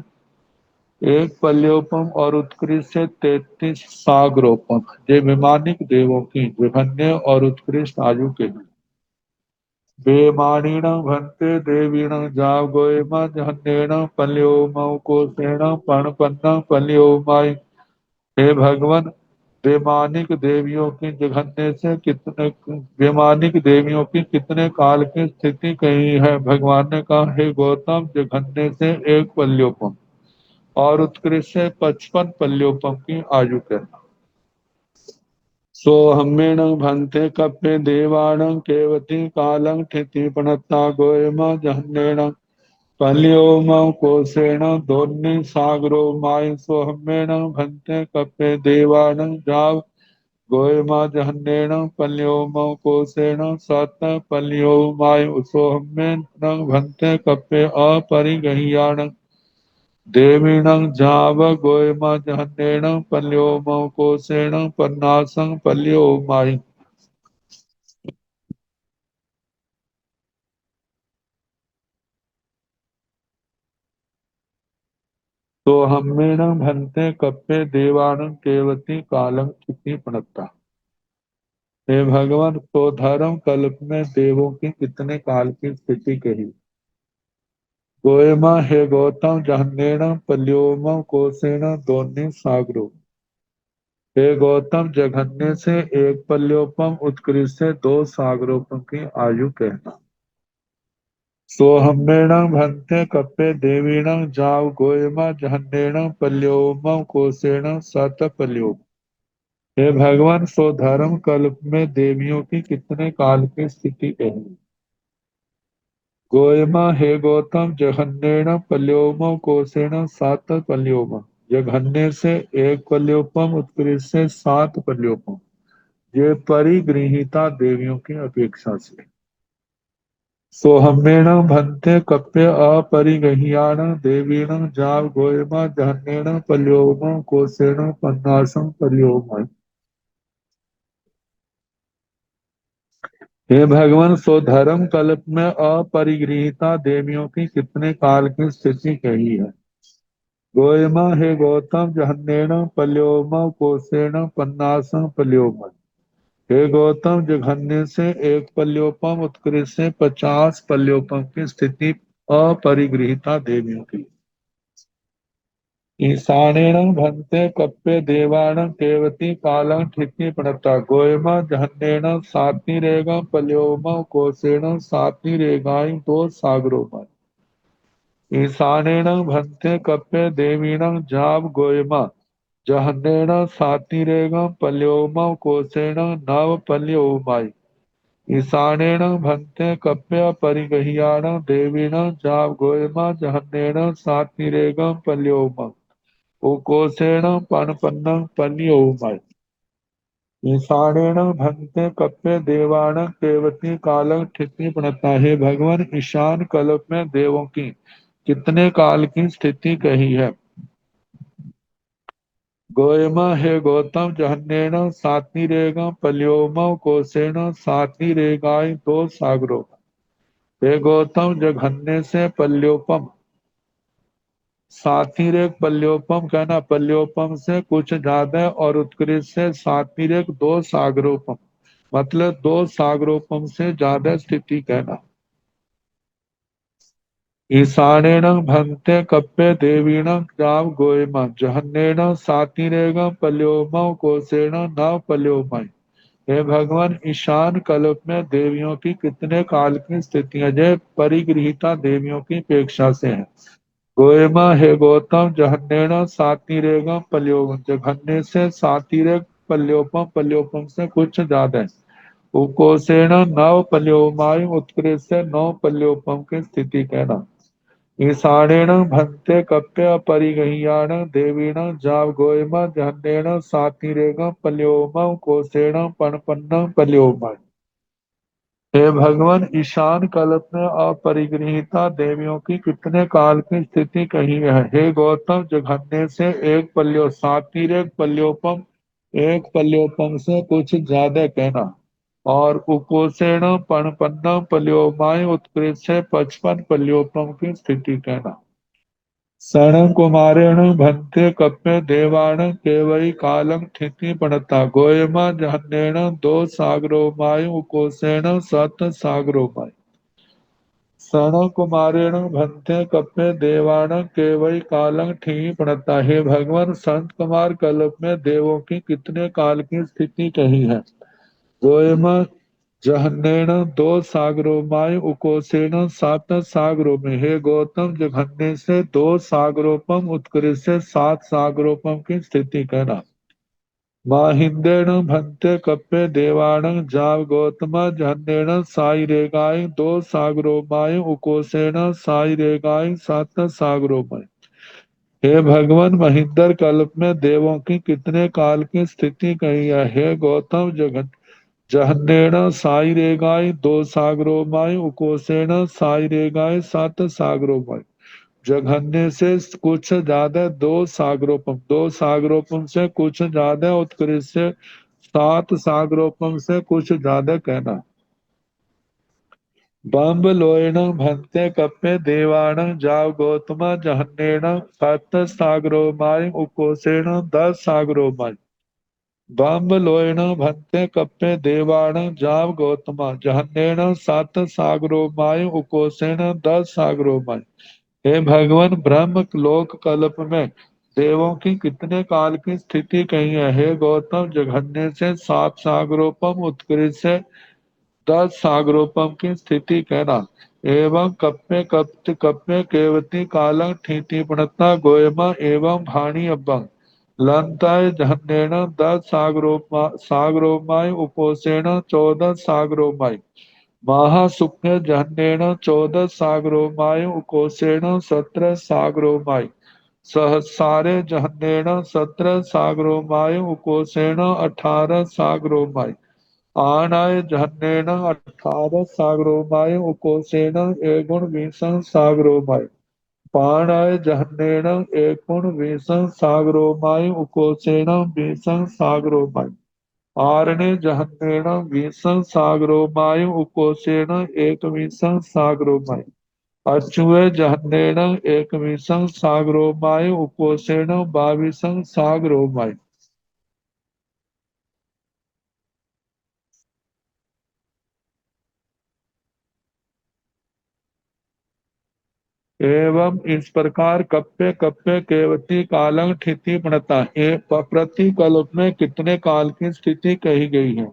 एक पल्योपम और उत्कृष्ट से 33 सागरोपम। ये वैमानिक देवों की जघन्य और उत्कृष्ट आयु के हैं। वेमाणीण भन्ते देवीण जाव गोयमा जहन्नेन पल्योमौ कोसेण पर्णपन्न पल्योमाई। हे भगवान, वैमानिक देवियों की जघन्य से कितने वैमानिक देवियों की कितने काल की स्थिति कही है। भगवान ने कहा, हे गौतम, जघन्य से एक पल्योपम और उत्कृष्ट से 55 पल्योपम की आयु कहना। सो हम्मेण भन्ते कप्पे देवाण केवती कालं ठिति पणत्ता गोयमा जहन्नेण पल्योमौ कोसेण दोन्नी सागरो माय। सो हम्मेण भन्ते कप्पे देवाण जाव गोयमा जहन्नेन पल्योमौ कोसेण सत पल्योमाय उसोहमेन नंग भंते कप्पे अपरिगह्याण देवीणं जाव गोयमा जहन्नेन पल्योमौ कोसेण पन्नासं पल्योमाय तो हम्मेण भंते कप्पे देवाणं केवती कालं कितनी पणता। हे भगवान, तो धर्म कल्प में देवों की कितने काल की स्थिति कही। गोयमा हे गौतम जहन्नेण पल्योम कोसेण दोन्ही सागरो। हे गौतम, जघन्य से एक पल्योपम उत्कृष्ट से दो सागरोपम की आयु कहना। सोहम्मेण भंते कप्पे देवीण जाव गोयमा जहन्नेण पल्योम कोसेण सत पल्योम। हे भगवान, सो धर्म कल्प में देवियों की कितने काल की स्थिति कही। गोयमा हे गौतम जघन्नेण पल्योम कोसेण सात पल्योम। जघन्य से एक पल्योपम उत्कृष्ट से सात पल्योपम, ये परिगृहिता देवियों की अपेक्षा से। सोहमेण भंते कप्य अपरिगह्याण देवीण जाव गोयमा जहन्नेण पल्योम कोसेण पन्नासं पल्योम। हे भगवान, सो धर्म कल्प में अपरिगृहिता देवियों की कितने काल की स्थिति कही है। गोयमा हे गौतम जहन्नेण पल्योम कोसेण पन्नासं पल्योम। हे गौतम, जघन्य से एक पल्योपम उत्कृष्ट से 50 पल्योपम की स्थिति अपरिगृहिता देवियों की। ईशानेन भंते कप्पे देवान केवती कालं ठिति प्रणता। गोयमा जहन्नेन साति रेगा पल्योम कोसेण साति रेगाई दो सागरोमा। ईशानेन भंते कप्पे देवीण जाव गोयमा जहन्नेन साति रेगा पल्योम कोसेण नव पल्योमाई। ईशानेन भंते कप्य परिगह्याण देवीण जाव गोयमा जहन्नेन सातिरेगम पल्योम उकोसेण पनपन्नं पन्योमय। ईशानेन भंते कप्य देवाण केवती कालं ठिति प्रणता। हे भगवान, ईशान कल्प में देवों की कितने काल की स्थिति कही है। गोयम हे गौतम जहन्नेन सातिरेगम पल्योम कोसेण सातिरेगाय दो सागरों। हे गौतम, जघन्य से पल्योपम सातिरेक पल्योपम कहना, पल्योपम से कुछ ज्यादा और उत्कृष्ट से सातिरेक दो सागरोपम, मतलब दो सागरोपम से ज्यादा स्थिति कहना। ईशानेन भंते कप्पे देवीण जाव गोयम जहन्नेन सातिरेगम पल्योम कोसेण न पल्योमय। हे भगवान, ईशान कल्प में देवियों की कितने काल की स्थितियां जय परिगृहिता देवियों की अपेक्षा से है। गोयमा हे गौतम जहन्नेन सातिरेगम पल्योगम। जघन्य से सातिरेग पल्योपम, पल्योपम से कुछ ज्यादा है। उकोसेण नव पल्योमाय उत्कृष्ट से नौ पल्योपम की स्थिति कहना। ईशानेन भंते कप्य परिगह्याण देवीण जाव गोयमा जहन्नेन सातिरेगम पल्योम कोसेण पनपन्नं पल्योमय। हे भगवान, ईशान कल्प में अपरिगृहिता देवियों की कितने काल की स्थिति कही है। हे गौतम, जघन्य से एक पल्यो सातिरेक पल्योपम, एक पल्योपम से कुछ ज्यादा कहना। और उपोषण पणपन्न पल्योमाय उत्कृष्ट से 55 पल्योपम की स्थिति कहना। शरण कुमारेण भंते कप्य देवाण केवई कालं ठिति पड़ता। गोयमा जहन्नेण दो सागरो माय उकोसेण सत सागरो माय। शरण कुमारेण भंते कप्य देवाण केवई कालं ठि पड़ता। हे भगवान, संत कुमार कल्प में देवों की कितने काल की स्थिति कही है। गोयमा जहन्नेण दो सागरों माय उकोसेण सात सागरों में। हे गौतम, जघन्य से दो सागरोपम उत्कृष्ट से सात सागरोपम की स्थिति कहना। माहिंदेण भंते कप्पे देवाण जाव गौतम जहन्नेण साई रेगाय दो सागरों माय उकोसेण साई रेगाय सात सागरों में। हे भगवान, महिंदर कल्प में देवों की कितने काल की स्थिति कही है। हे गौतम, जगन जहन्नेण साई रेगाय 2 सागरोमाय उकोसेण साई रेगाय 7 सागरोमाय। जघन्य से कुछ ज्यादा 2 सागरोपम, 2 सागरोपम से कुछ ज्यादा, उत्कृष्ट से 7 सागरोपम से कुछ ज्यादा कहना। बम्ब लोयण भंते कप्पे देवाण जाव गौतम जहन्नेण 7 सागरोमाय उकोसेण 10 सागरोमाय। बम्ब लोयण भंते कप्पे देवाण जाव गौतम जहन्नेण 7 सागरोमाय उकोसेण 10 सागरोमाय। हे भगवान, ब्रह्म लोक कल्प में देवों की कितने काल की स्थिति कही है। हे गौतम, जघन्य से 7 सागरोपम, उत्कृष्ट से 10 सागरोपम की स्थिति कहना। एवं कप्पे कप्त कप्पे केवती कालं ठीति प्रणता गोयमा एवं भाणी अब्बं लंताय जहन्नेण 10 सागरोमाय उपोसेण 14 सागरोमाय। महासुख्य जहन्नेण 14 सागरोमाय उकोसेण 17 सागरोमाय। सहसारे जहन्नेण 17 सागरोमाय उकोसेण 18 सागरोमाय। आनाय जहन्नेन 18 सागरोमाय उकोसेन एगुण विंशं सागरोमाय। पाणाय जहन्नेन एकुण विंशं सागरोमाय उकोसेन 20 सागरोमाय। आरणे जहन्नेन 20 सागरोमाय उकोसेन एकविंशं सागरोमाय। अच्युए जहन्नेन एकविंशं सागरोमाय उकोसेन 22 सागरोमाय। एवं इस प्रकार कप्पे कप्पे केवती कालं ठिति प्रणता प्रति कल्प में कितने काल की स्थिति कही गई है।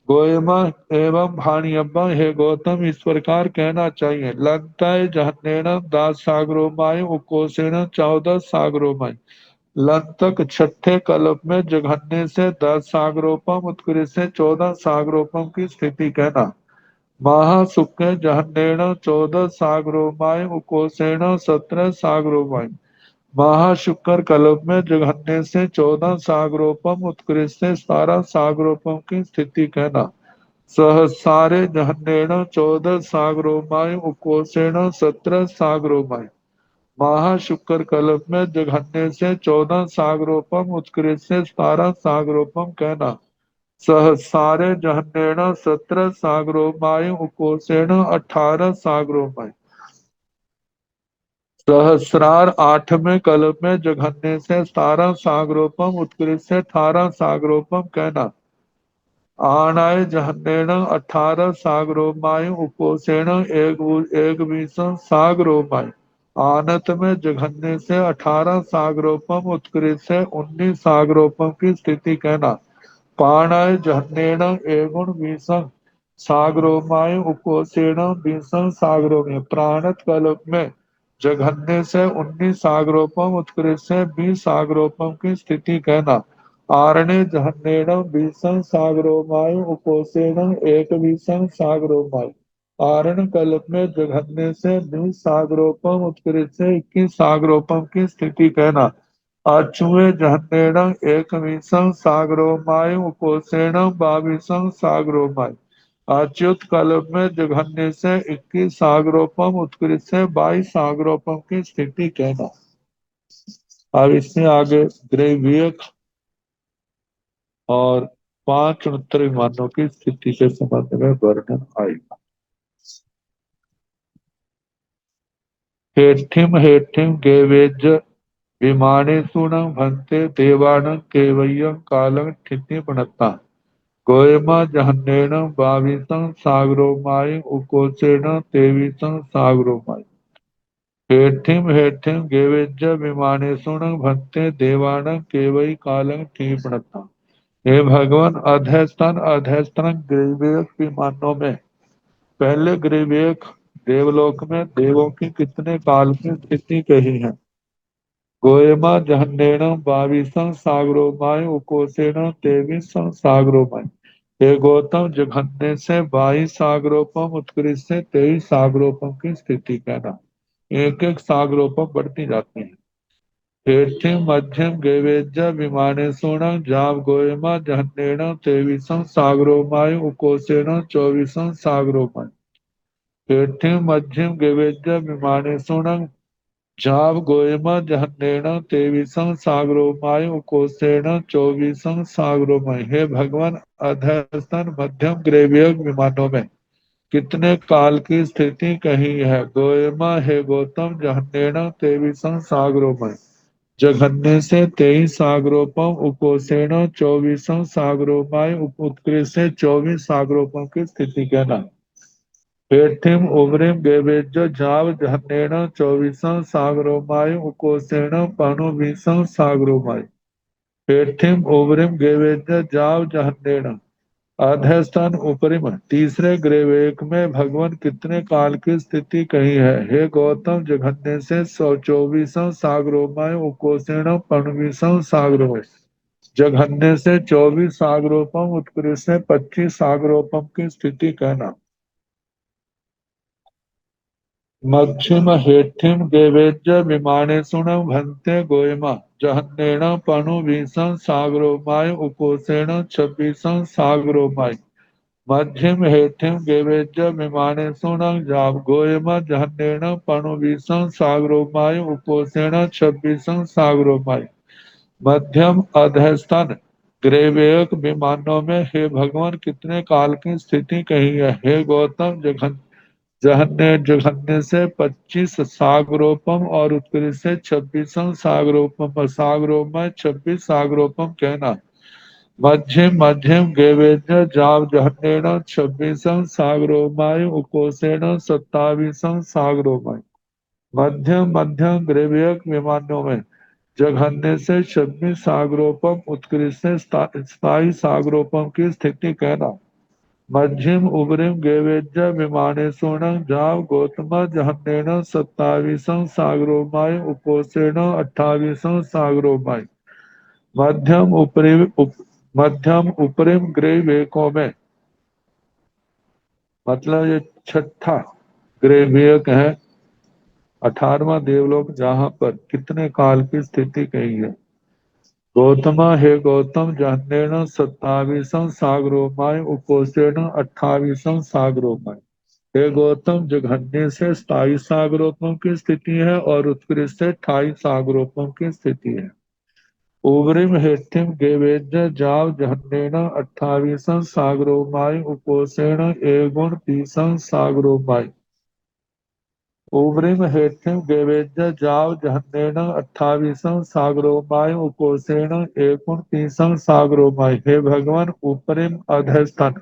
गोयमा एवं भाणियब्बा, हे गौतम, इस प्रकार कहना चाहिए। लंकाय जहन्नेन 10 सागरोमाय उकोसेन 14 सागरोमाय। लंतक छठे कल्प में जघन्य से 10 सागरोपम, उत्कृष्ट से 14 सागरोपम की स्थिति कहना। महासुख्य जहन्नेण 14 सागरोमाय उकोसेण 17 सागरोमाय। महाशुक्र कल्प में जघन्य से 14 सागरोपम, उत्कृष्ट से 17 सागरोपम की स्थिति कहना। सहसारे जहन्नेण 14 सागरोमाय उकोसेण 17 सागरोमाय। महाशुक्र कल्प में जघन्य से 14 सागरोपम, उत्कृष्ट से 17 सागरोपम कहना। सहसारे जहन्नेण 17 सागरोमाय उकोसेण 18 सागरोमाय। सहस्रार आठवें कल्प में जघन्य से 17 सागरोपम, उत्कृष्ट से 18 सागरोपम कहना। आनाय जहन्नेण 18 सागरोमाय उकोसेण एक 20 सागरोमाय। आनत में जघन्य से 18 सागरोपम, उत्कृष्ट से 19 सागरोपम की स्थिति कहना। पाणाय जहन्नेण एगुण विंशं सागरोमाय उकोसेण 20 सागरोमाय। प्राणत कल्प में जघन्य से 19 सागरोपम, उत्कृष्ट से 20 सागरोपम की स्थिति कहना। आरण्य जहन्नेण 20 सागरोमाय उपोसेण एक 20 सागरोमाय। आरण कल्प में जघन्य से 20 सागरोपम, उत्कृष्ट से 21 सागरोपम की स्थिति कहना। अचुए जहन्नेण एक 20 सागरोमाय उपोसेण 22 सागरोमाय। अच्युत कल्प में जघन्य से 21 सागरोपम, उत्कृष्ट से 22 सागरोपम की स्थिति कहना। अब इससे आगे ग्रेवियक और 5 उत्तर विमानों की स्थिति के संबंध में वर्णन आएगा। हेठिम गेवेज विमानेषु न भन्ते देवान केवय्यं कालं ठिति प्रणता गोयमा जहन्नेण 22 सागरोमाय उकोसेण 23 सागरोमाय। हेठिम गेवेज विमानेषु न भन्ते देवान केवय कालं ठि प्रणता। हे भगवान, अधस्तन ग्रीवेक विमानों में पहले ग्रीवेक देवलोक में देवों की कितने काल की स्थिति कही है। गोयमा जहन्नेण 22 सागरोमाय उकोसेण 23 सागरोमाय। हे गौतम, जघन्य से 22 सागरोपम, उत्कृष्ट से 23 सागरोपम की स्थिति कहना। एक एक सागरोपम बढ़ती जाती है। हेठिं मध्यम गेवेज्य विमानेशूण जाव गोयम जहन्नेण तेविसं सागरोमाय उकोसेण चौबीसं सागरोमाय हेठिं मध्यम गेवेज्य विमानेशूण जाव गोयम जहन्नेण तेविसं सागरोमाय उकोसेण चौबीसं सागरोमाय। हे भगवान, अधस्तन मध्यम ग्रेविय विमानों में कितने काल की स्थिति कही है। गोयमा हे गौतम जहन्नेण तेविसं सागरोमय जघन्य से 23 सागरोपम उपोषण 24 सागरोपाय उत्कृष्ट से 24 सागरोपम की स्थिति कहना। पेठिम उग्रिम देवेज जाव जहन्नेण 24 सागरोमाय उकोषेण पनु 20 सागरोमाय पेठिम उग्रिम देवेज जाव जहन्नेण आधस्थान उपरिम तीसरे ग्रेवेक में भगवान कितने काल की स्थिति कही है। हे गौतम, जघन्य से 124 सागरोमय उकोषेण पणवीसं सागरोमय जघन्य से 24 सागरोपम उत्कृष्ट से 25 सागरोपम की स्थिति कहना। मध्यम हेठिम देवेज्य विमाने सुण भंते गोयमा जहन्नेण पणु 20 सागरोमाय उकोषेण 26 सागरोमाय मध्यम हेठिम गेवेज्य विमाने सुणं जाव गोयम जहन्नेण पणुबीसं सागरोमाय उपोषेण 26 सागरोमाय मध्यम अधस्तन ग्रेवेयक विमानों में हे भगवान कितने काल की स्थिति कही है। हे गौतम, जहन्य जघन्य से 25 सागरोपम और उत्कृष्ट से 26 सागरोपम सागरोमय 26 सागरोपम कहना। मध्यम मध्यम गेवेज्य जाव जहन्नेण 26 सागरोमाय उकोषेण 27 सागरोमाय मध्यम मध्यम ग्रेवियक विमानों में जघन्य से 26 सागरोपम उत्कृष्ट से 27 सागरोपम की स्थिति कहना। मध्यम उग्रिम गेवेज्य विमाने सोण जाव गौतम जहन्नेण 27 सागरोमाय उपोषेण 28 सागरोमाय मध्यम उपरिम ग्रेवेकों में मतलब ये छठा ग्रेवियक है 18वां देवलोक जहां पर कितने काल की स्थिति कही है। गौतमा हे गौतम, जहन्नेण 27 सागरोमाय उपोषेण 28 सागरोमाय हे गौतम, जघन्य से 27 सागरोपम की स्थिति है और उत्कृष्ट से 28 सागरोपम की स्थिति है। उग्रिम हेठिम गेवेज्य जाव जहन्नेण 28 सागरोमाय उपोषेण एगुण 30 सागरोमाय उग्रिम हेठिम गेवेज्य जाव जहन्नेण 28 सागरोमाय उपोषेण एगुण 30 सागरोमाय हे भगवान, उपरिम अधस्तन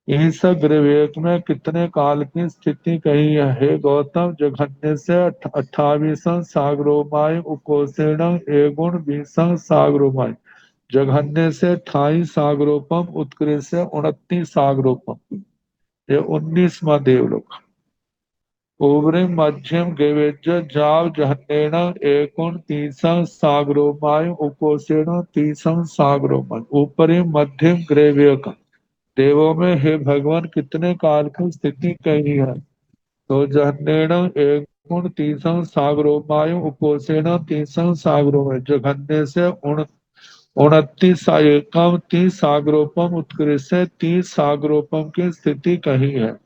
इस विवेक में कितने काल की स्थिति कही है। हे गौतम, जघन्य से 28 सागरोमाय उकोषेण एगुण 20 सागरोमाय जघन्य से 28 सागरोपम उत्कृष्ट से 29 सागरोपम ये 19वां देवलोक। उग्रिम मध्यम गेवेज्य जाव जहन्नेण एकुण 30 सागरोमाय उकोषेण 30 सागरोमाय ऊपरी मध्यम ग्रेव्यक देवों में हे भगवान कितने काल की स्थिति कही है। तो जहन्नेण एक गुण 30 सागरोमाय उपोषेण 30 सागरोमय जघन्य से 29 एकम 30 सागरोपम उत्कृष्ट से 30 सागरोपम की स्थिति कही है।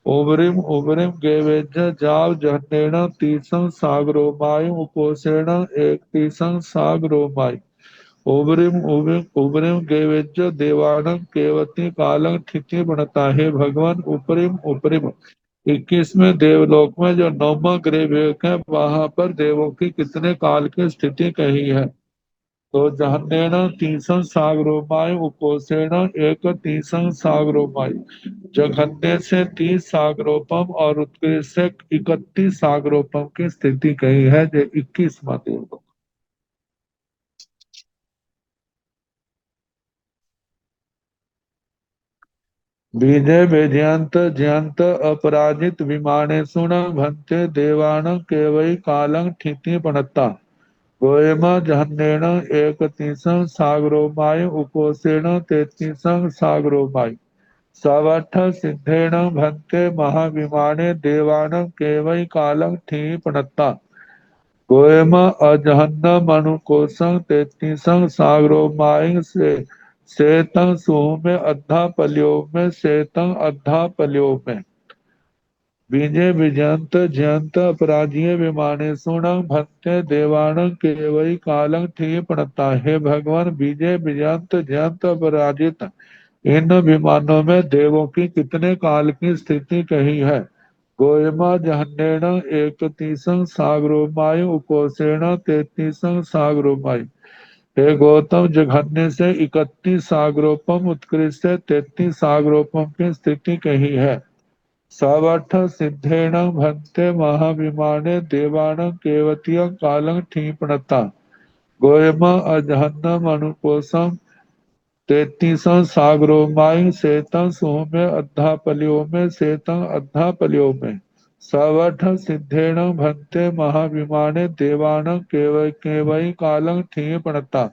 उबरिम उबरिम गेवेज्य जाव जहन्नेण 30 सागरोमाय उपोषेण 31 सागरोमाय उबरिम उबरिम गेवेज्य देवानम केवती कालम ठिति बनता है। भगवान उपरिम उपरिम 21वें देवलोक में जो 9वां ग्रेवेक है वहां पर देवों की कितने काल की स्थिति कही है। तो जहन्नेण 30 सागरोमाय उपोषेण एक 30 सागरोमाय जघन्य से 30 सागरोपम और उत्कृष्ट से 31 सागरोपम की स्थिति कही है जो 21वां देवलोक। बीजे वेद्यंत जयंत अपराजित विमाने सुण भंते देवान केवई कालं ठिति पणता गोयम जहन्नेण 31 सागरोमाय उपोषेण 33 सागरोमाय सवठ सिद्धेण भंते महाविमाने देवान केवई कालं ठि पणता गोयम अजहन्नम अनुकोसं तेतीसं सागरो माई से सेतं सुमे अद्धा पल्यो में सेतं अद्धा पल्यो में बीजे विजयंत जयंत अपराजीय विमाने सुणं भक्ते देवाणं केवई कालं क्षिपणता। हे भगवान, विजय विजयंत जयंत अपराजित इन विमानों में देवों की कितने काल की स्थिति कही है। गोयमा जहन्नेण एकतीसं सागरोमाय उकोसेण तैतीसं सागरोमाय। हे गौतम, जघन्य से 31 सागरोपम उत्कृष्ट से 33 सागरोपम की स्थिति कही है। सवठ सिद्धेण भन्ते महाविमाने देवाण केवतीय कालं ठीपणता। गोयम अजहन्नम अनुकोसम तैतीसं सागरोमाई सेतं सोमे अद्धापल्यो में सेतं अद्धापल्यो में सवठ सिद्धेण भन्ते महाविमाने देवान केवई कालं ठीपणता।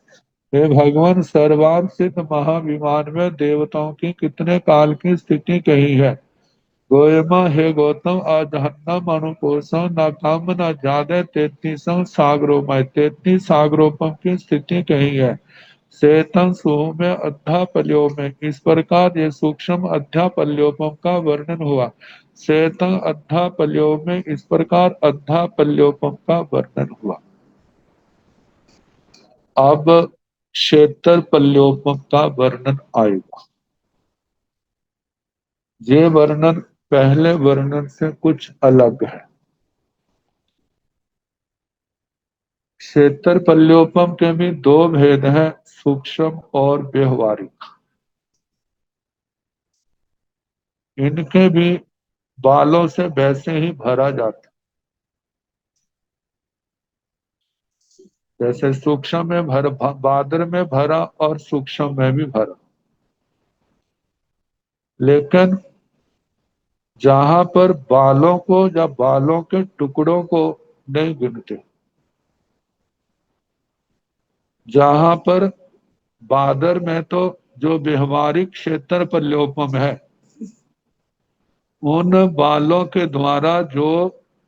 हे भगवान, सर्वार्थ सिद्ध महाविमान में देवताओं की कितने काल की स्थिति कही है। गोयमा, हे गौतम, अजहन्नम अनुकोसम न कम न ज्यादा 33 सागरोमय 33 सागरोपम की स्थिति कही है। सेतम सुमे अध्यापल्यों में इस प्रकार ये सूक्ष्म अध्यापल्योपम का वर्णन हुआ। सेतम अध्यापल्यों में इस प्रकार अध्यापल्योपम का वर्णन हुआ। अब क्षेत्र पल्योपम का वर्णन आएगा। ये वर्णन पहले वर्णन से कुछ अलग है। क्षेत्र पल्योपम के भी दो भेद हैं, सूक्ष्म और व्यवहारिक। इनके भी बालों से वैसे ही भरा जाता, जैसे सूक्ष्म में बादर में भरा और सूक्ष्म में भी भरा। लेकिन जहां पर बालों को या बालों के टुकड़ों को नहीं गिनते, जहां पर बादर में तो जो व्यवहारिक क्षेत्र पल्योपम है, उन बालों के द्वारा जो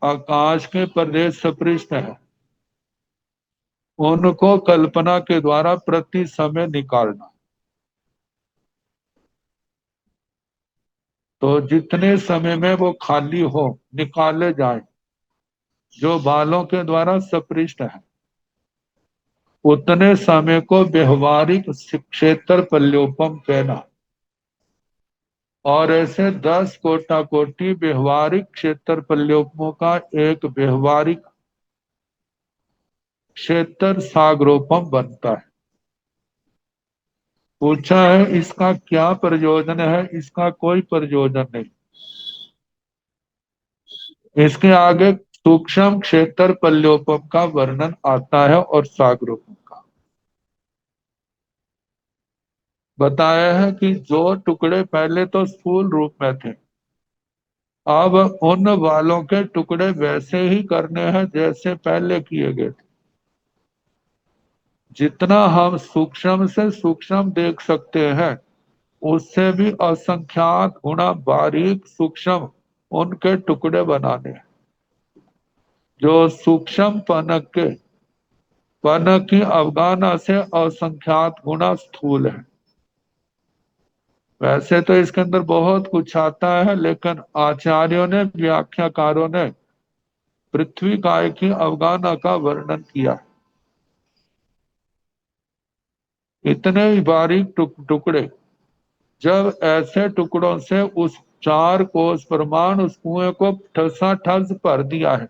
आकाश के प्रदेश सपृष्ट है, उनको कल्पना के द्वारा प्रति समय निकालना। तो जितने समय में वो खाली हो, निकाले जाए, जो बालों के द्वारा सपृष्ट है, उतने समय को व्यवहारिक क्षेत्र पल्योपम कहना। और ऐसे 10 कोटा कोटि व्यवहारिक क्षेत्र पल्योपमों का एक व्यवहारिक क्षेत्र सागरोपम बनता है। पूछा है इसका क्या प्रयोजन है। इसका कोई प्रयोजन नहीं। इसके आगे सूक्ष्म क्षेत्र पल्योपम का वर्णन आता है और सागरोपम का बताया है कि जो टुकड़े पहले तो स्थूल रूप में थे, अब उन वालों के टुकड़े वैसे ही करने हैं जैसे पहले किए गए थे। जितना हम सूक्ष्म से सूक्ष्म देख सकते हैं, उससे भी असंख्यात गुना बारीक सूक्ष्म उनके टुकड़े बनाने हैं, जो सूक्ष्म पनक की अवगाहना से असंख्यात गुना स्थूल है। वैसे तो इसके अंदर बहुत कुछ आता है, लेकिन आचार्यों ने, व्याख्याकारों ने पृथ्वी काय की अवगाहना का वर्णन किया। इतने बारीक टुकड़े, जब ऐसे टुकड़ों से उस 4 कोस प्रमाण उस कुएं को ठसा ठस भर दिया है।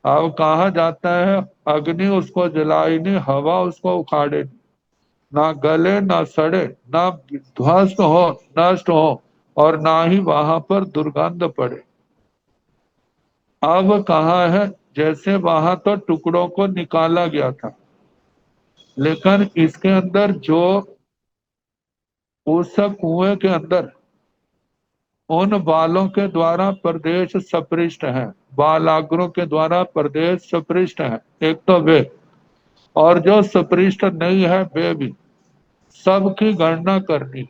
अब कहा जाता है अग्नि उसको जलाई नहीं, हवा उसको उखाड़े, ना गले ना सड़े, ना ध्वस्त हो, नष्ट हो, और ना ही वहां पर दुर्गंध पड़े। अब कहा है जैसे वहां तो टुकड़ों को निकाला गया था, लेकिन इसके अंदर जो उस कुएं के अंदर उन बालों के द्वारा प्रदेश सपृष्ट है, बालाग्रों के द्वारा प्रदेश सपृष्ट है, एक तो वे, और जो सपृष्ट नहीं है वे भी, सबकी गणना करनी।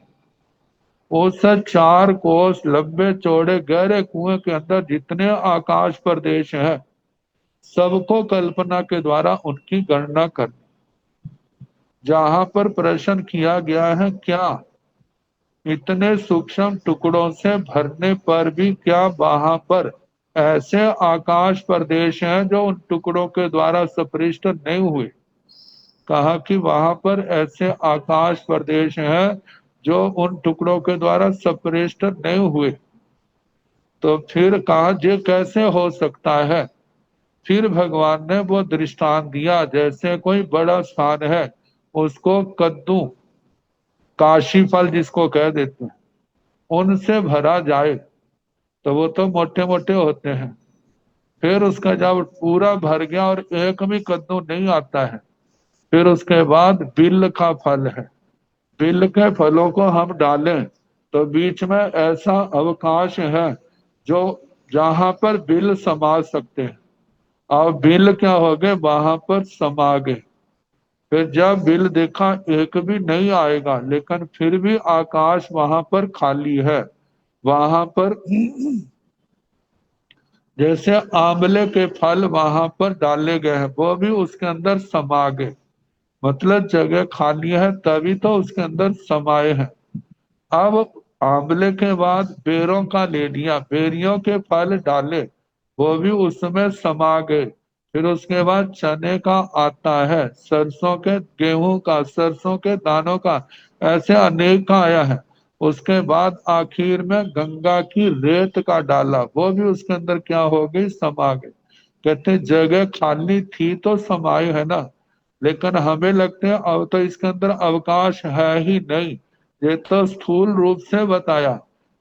उस 4 कोस लंबे चौड़े गहरे कुएं के अंदर जितने आकाश प्रदेश हैं, सबको कल्पना के द्वारा उनकी गणना कर। जहां पर प्रश्न किया गया है, क्या इतने सूक्ष्म टुकड़ों से भरने पर भी क्या वहां पर ऐसे आकाश प्रदेश हैं जो उन टुकड़ों के द्वारा स्पृष्ट नहीं हुए? कहा कि वहां पर ऐसे आकाश प्रदेश हैं जो उन टुकड़ों के द्वारा स्पृष्ट नहीं हुए। तो फिर कहा ये कैसे हो सकता है? फिर भगवान ने वो दृष्टांत दिया, जैसे कोई बड़ा स्थान है, उसको कद्दू, काशी फल जिसको कह देते हैं, उनसे भरा जाए तो वो तो मोटे मोटे होते हैं। फिर उसका जब पूरा भर गया और एक भी कद्दू नहीं आता है, फिर उसके बाद बिल का फल है, बिल के फलों को हम डालें तो बीच में ऐसा अवकाश है जो जहां पर बिल समा सकते हैं। अब बिल क्या हो गए, वहां पर समा गए। फिर जब बिल देखा एक भी नहीं आएगा, लेकिन फिर भी आकाश वहां पर खाली है। वहां पर जैसे आंवले के फल वहां पर डाले गए हैं, वो भी उसके अंदर समा गए। मतलब जगह खाली है तभी तो उसके अंदर समाये हैं। अब आंवले के बाद बेरों का ले लिया, बेरियों के फल डाले, वो भी उसमें समा गए। फिर उसके बाद चने का आता है, सरसों के, गेहूं का, सरसों के दानों का, ऐसे अनेक का आया है। उसके बाद आखिर में गंगा की रेत का डाला, वो भी उसके अंदर क्या हो गई, समा गई। कहते जगह खाली थी तो समाये है ना, लेकिन हमें लगते हैं अब तो इसके अंदर अवकाश है ही नहीं। ये तो स्थूल रूप से बताया,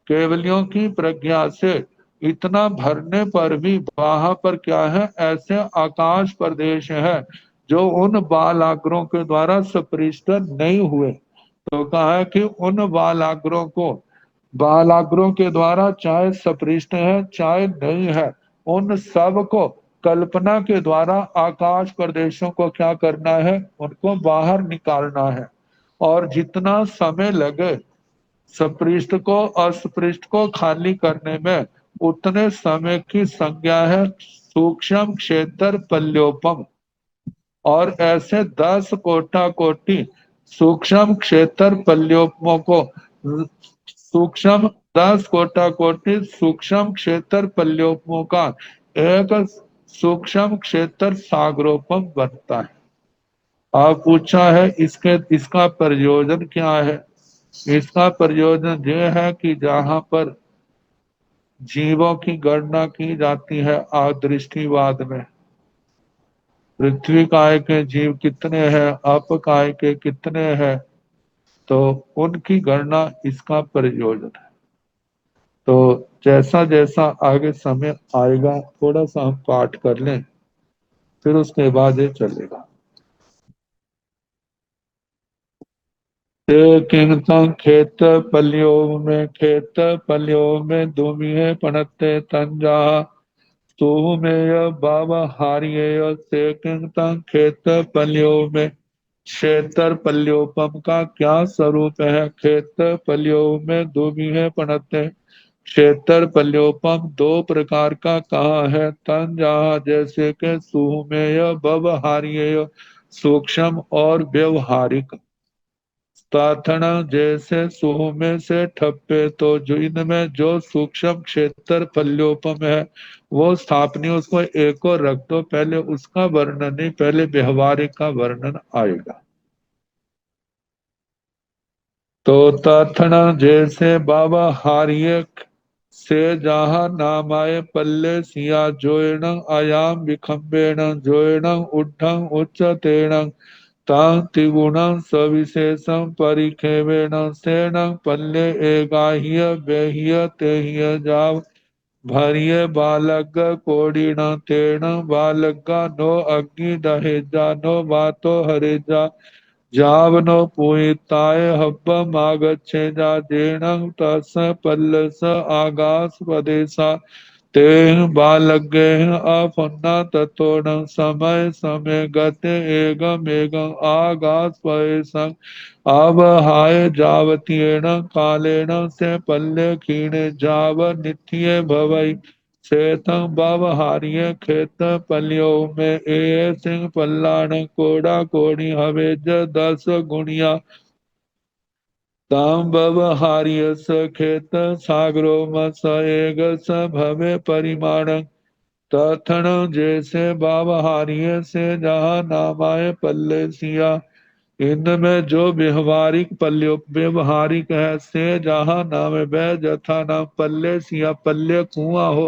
केवलियों की प्रज्ञा से इतना भरने पर भी वहां पर क्या है, ऐसे आकाश प्रदेश है जो उन बालाग्रों के द्वारा स्पृष्ट नहीं हुए। तो कहा है कि उन बालाग्रों को, बालाग्रों के द्वारा चाहे स्पृष्ट है चाहे नहीं है, उन सब को कल्पना के द्वारा आकाश प्रदेशों को क्या करना है, उनको बाहर निकालना है। और जितना समय लगे स्पृष्ट को अस्पृष्ट को खाली करने में, उतने समय की संज्ञा है सूक्ष्म क्षेत्र पल्योपम। और ऐसे 10 कोटा कोटि सूक्ष्म क्षेत्र पल्योपमों को, सूक्ष्म 10 कोटा कोटि सूक्ष्म क्षेत्र पल्योपमों का एक सूक्ष्म क्षेत्र सागरोपम बनता है। आप पूछा है इसके, इसका प्रयोजन क्या है? इसका प्रयोजन यह है कि जहां पर जीवों की गणना की जाती है आदृष्टिवाद में, पृथ्वी काय के जीव कितने हैं, अप काय के कितने हैं, तो उनकी गणना इसका प्रयोजन है। तो जैसा जैसा आगे समय आएगा, थोड़ा सा हम पाठ कर लें, फिर उसके बाद ये चलेगा। किंतु खेत पलियों में, खेत पलियों में दुमिहे पनते तंजा, तो में बाबा हारिये से किंतु खेत पलियों में। क्षेत्र पल्योपम का क्या स्वरूप है? खेत पल्यों में दुमिहे पनते, क्षेत्र पल्योपम दो प्रकार का कहा है। तन जहा जैसे के सुमेय व्यवहार्य, सूक्ष्म और व्यवहारिक। प्रार्थना जैसे सूह में से ठप्पे, तो जो इनमें जो सूक्ष्म क्षेत्र पल्योपम है वो स्थापनीय, उसको एक को रख दो, पहले उसका वर्णन नहीं, पहले व्यवहारिक का वर्णन आएगा। तो ताथना जैसे बाबा हार्य से जहा नामाय पल्ले सिया जोयण आयाम विखम्बेण जोयण उड्ढं उच्चतेण तां त्रिगुणं सविशेषं परिखेवेण सेण पल्ले एगाह्य व्यह्य तेह्य जाव भर्य बालग कोडिण तेण बालगा नो अग्नि दहेजा नो वातो हरेजा जावनो पूयिताय हब्बम आगच्छेजा जेणं तस् पल्लस आगास पदेशा तेह बालज्ञेह अफन्ना ततोण समय समय गते एगम एगम आगास पयसं आवहाय जावतीयेण कालेन से पल्ले क्षीणे जाव नित्ये भवै सेतम बवहार्य खेत पलियो में ए सिंह पल्लाण कोड़ा कोड़ी हवेज 10 गुणिया ताम बवहार्य स खेत सागरो मस एग स भवे परिमाण तथण जैसे बावहार्य से जहाँ नामाए पल्ले सिया इनमें जो व्यवहारिक पल्ले व्यवहारिक है से जहाँ नाम बै जथा नाम पल्ले सिया पल्ले कुआं हो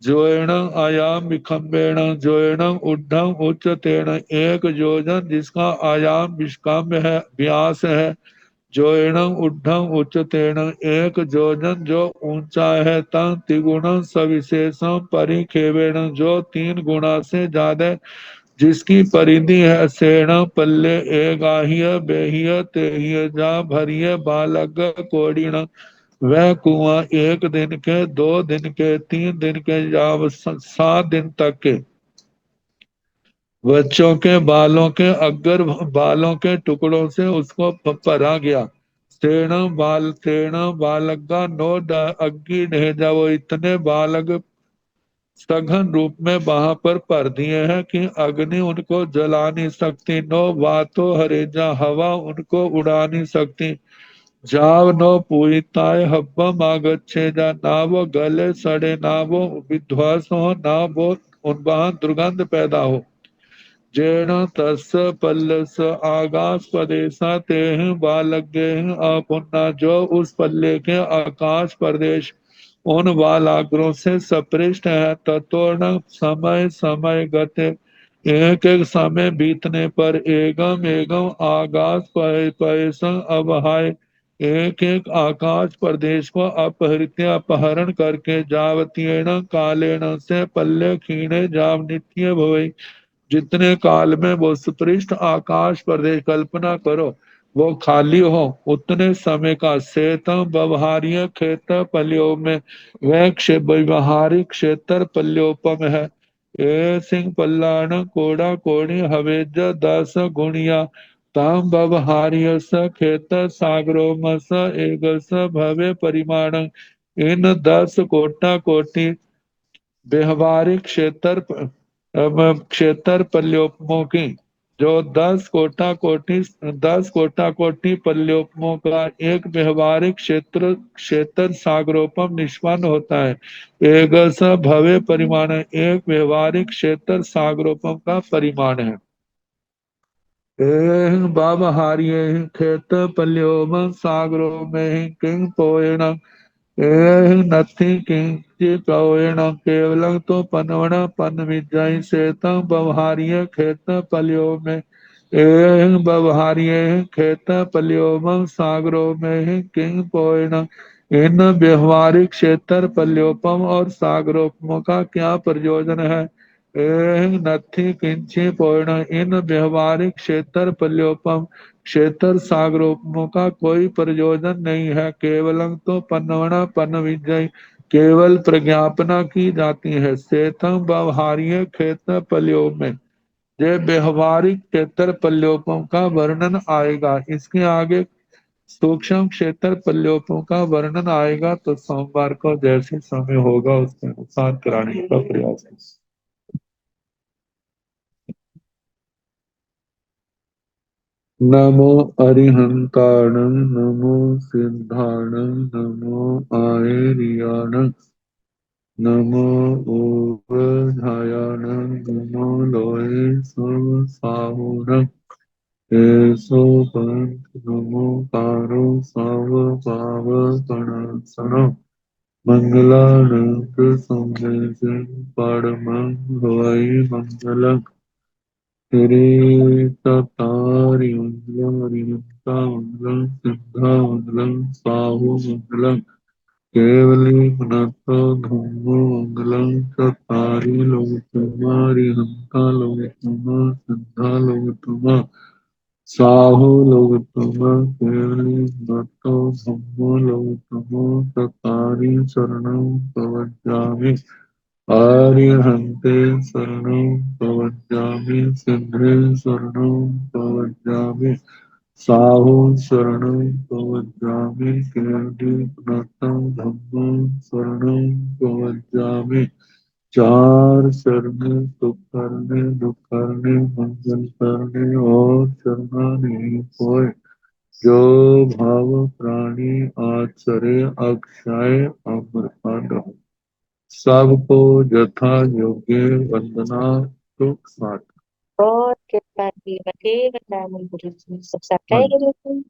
जोएण आयाम विखम्बेण जोएण ऊर्ध्व उच्चतेण एक योजन जिसका आयाम विष्काम्य है व्यास है जोएण ऊर्ध्व उच्चतेण एक योजन जो ऊंचा है तन तिगुण सविशेषम परिखेवेण जो 3 गुणा से ज्यादा जिसकी परिधि है सेण पल्ले एगाह्य बेह्य तेह्य जा भरिय बालग कोड़िण वह कुआं 1 दिन के 2 दिन के 3 दिन के या 7 दिन तक के बच्चों के बालों के अगर बालों के टुकड़ों से उसको भरा गया तेण बालगा नो अग्गी ढेजा वो इतने बालग सघन रूप में वहां पर भर दिए हैं कि अग्नि उनको जला नहीं सकती नो वातो हरेजा हवा उनको उड़ा नहीं सकती जाव नो पूरिताय हब्बम आगच्छेजा ना वो गले सड़े ना वो विध्वंस हो ना वो उन वहां दुर्गंध पैदा हो जेण तस् पल्लस आकाश प्रदेशा तेह बालज्ञ अपुन्ना जो उस पल्ले के आकाश प्रदेश उन बालाग्रों से सपृष्ट है तत्वर्ण समय समय गते एक एक समय बीतने पर एगम एगम आकाश पैसं अवहाय एक एक आकाश प्रदेश को अपहृत्य अपहरण करके जावतीर्ण कालेण से पल्ले खीणे जाव नित्य भवई जितने काल में वो सुपृष्ठ आकाश प्रदेश कल्पना करो वो खाली हो उतने समय का सेतम व्यवहार्य क्षेत्र पल्लियों में वह व्यवहारिक क्षेत्र पल्योपम है ए सिंह पल्लाण कोड़ा कोड़ी हवेज 10 गुणिया ताम व्यवहार्य स क्षेत्र सागरो मस एक भव्य परिमाण इन 10 कोटि व्यवहारिक क्षेत्र पल्योपमों की जो 10 कोटि पल्योपमों का एक व्यवहारिक क्षेत्र सागरोपम निष्पन्न होता है एक स भव्य परिमाण एक व्यवहारिक क्षेत्र सागरोपम का परिमाण है बाबहार्य खेत पल्योम सागरो में किंग पोएण नथि किंचित कवेण केवलं तो पनवण पन विजय सेतम व्यवहार्य खेत पल्यो में व्यवहार्य खेत पल्योम सागरो में किंग पोएण इन व्यवहारिक क्षेत्र पल्योपम और सागरोपम का क्या प्रयोजन है नथि किंची पोएण इन व्यवहारिक क्षेत्र पल्योपम क्षेत्र सागरोपमों का कोई प्रयोजन नहीं है केवलम तो पन्नवना पन विजय केवल प्रज्ञापना की जाती है सेतम व्यवहार्य क्षेत्र पल्यों में ये व्यवहारिक क्षेत्र पल्योपों का वर्णन आएगा इसके आगे सूक्ष्म क्षेत्र पल्योपों का वर्णन आएगा तो सोमवार को जैसे समय होगा उसके अनुसार कराने का प्रयास है नमो अरिहंताणं नमो सिद्धाणं नमो आयर्याणं नमो ओषधायाणं नमो लोये साहुरं एसो पंथ नमो कारो साव पाव गणासनं मंगलानं संदेशं परमं भवै मंगलम् मंगलम सिद्धा मंगलम साहु मंगलम केवली पुनतो धूमो मंगलम चतारी लोग तुम्हारी हंता लोग तुम सिद्धा लोग तुम साहु लोग तुम केवली पुनतो धूमो लोग तुम चतारी शरणं प्रवज्जामि आर्यहन्ते शरणं प्रवज्जामि सिद्धे शरणं प्रवज्जामि साहु शरणं प्रवज्जामि कीर्तिपुनतं धम्मं शरणं प्रवज्जामि चार शरण सुख करने दुख करने मंगल करने और शरणानी कोय जो भाव प्राणी आचरे अक्षय अमृत सबको यथा योग्य वंदना सुख साथ। और कृपा की बतेव गुरु जी सब सच्चाई गुरु जी।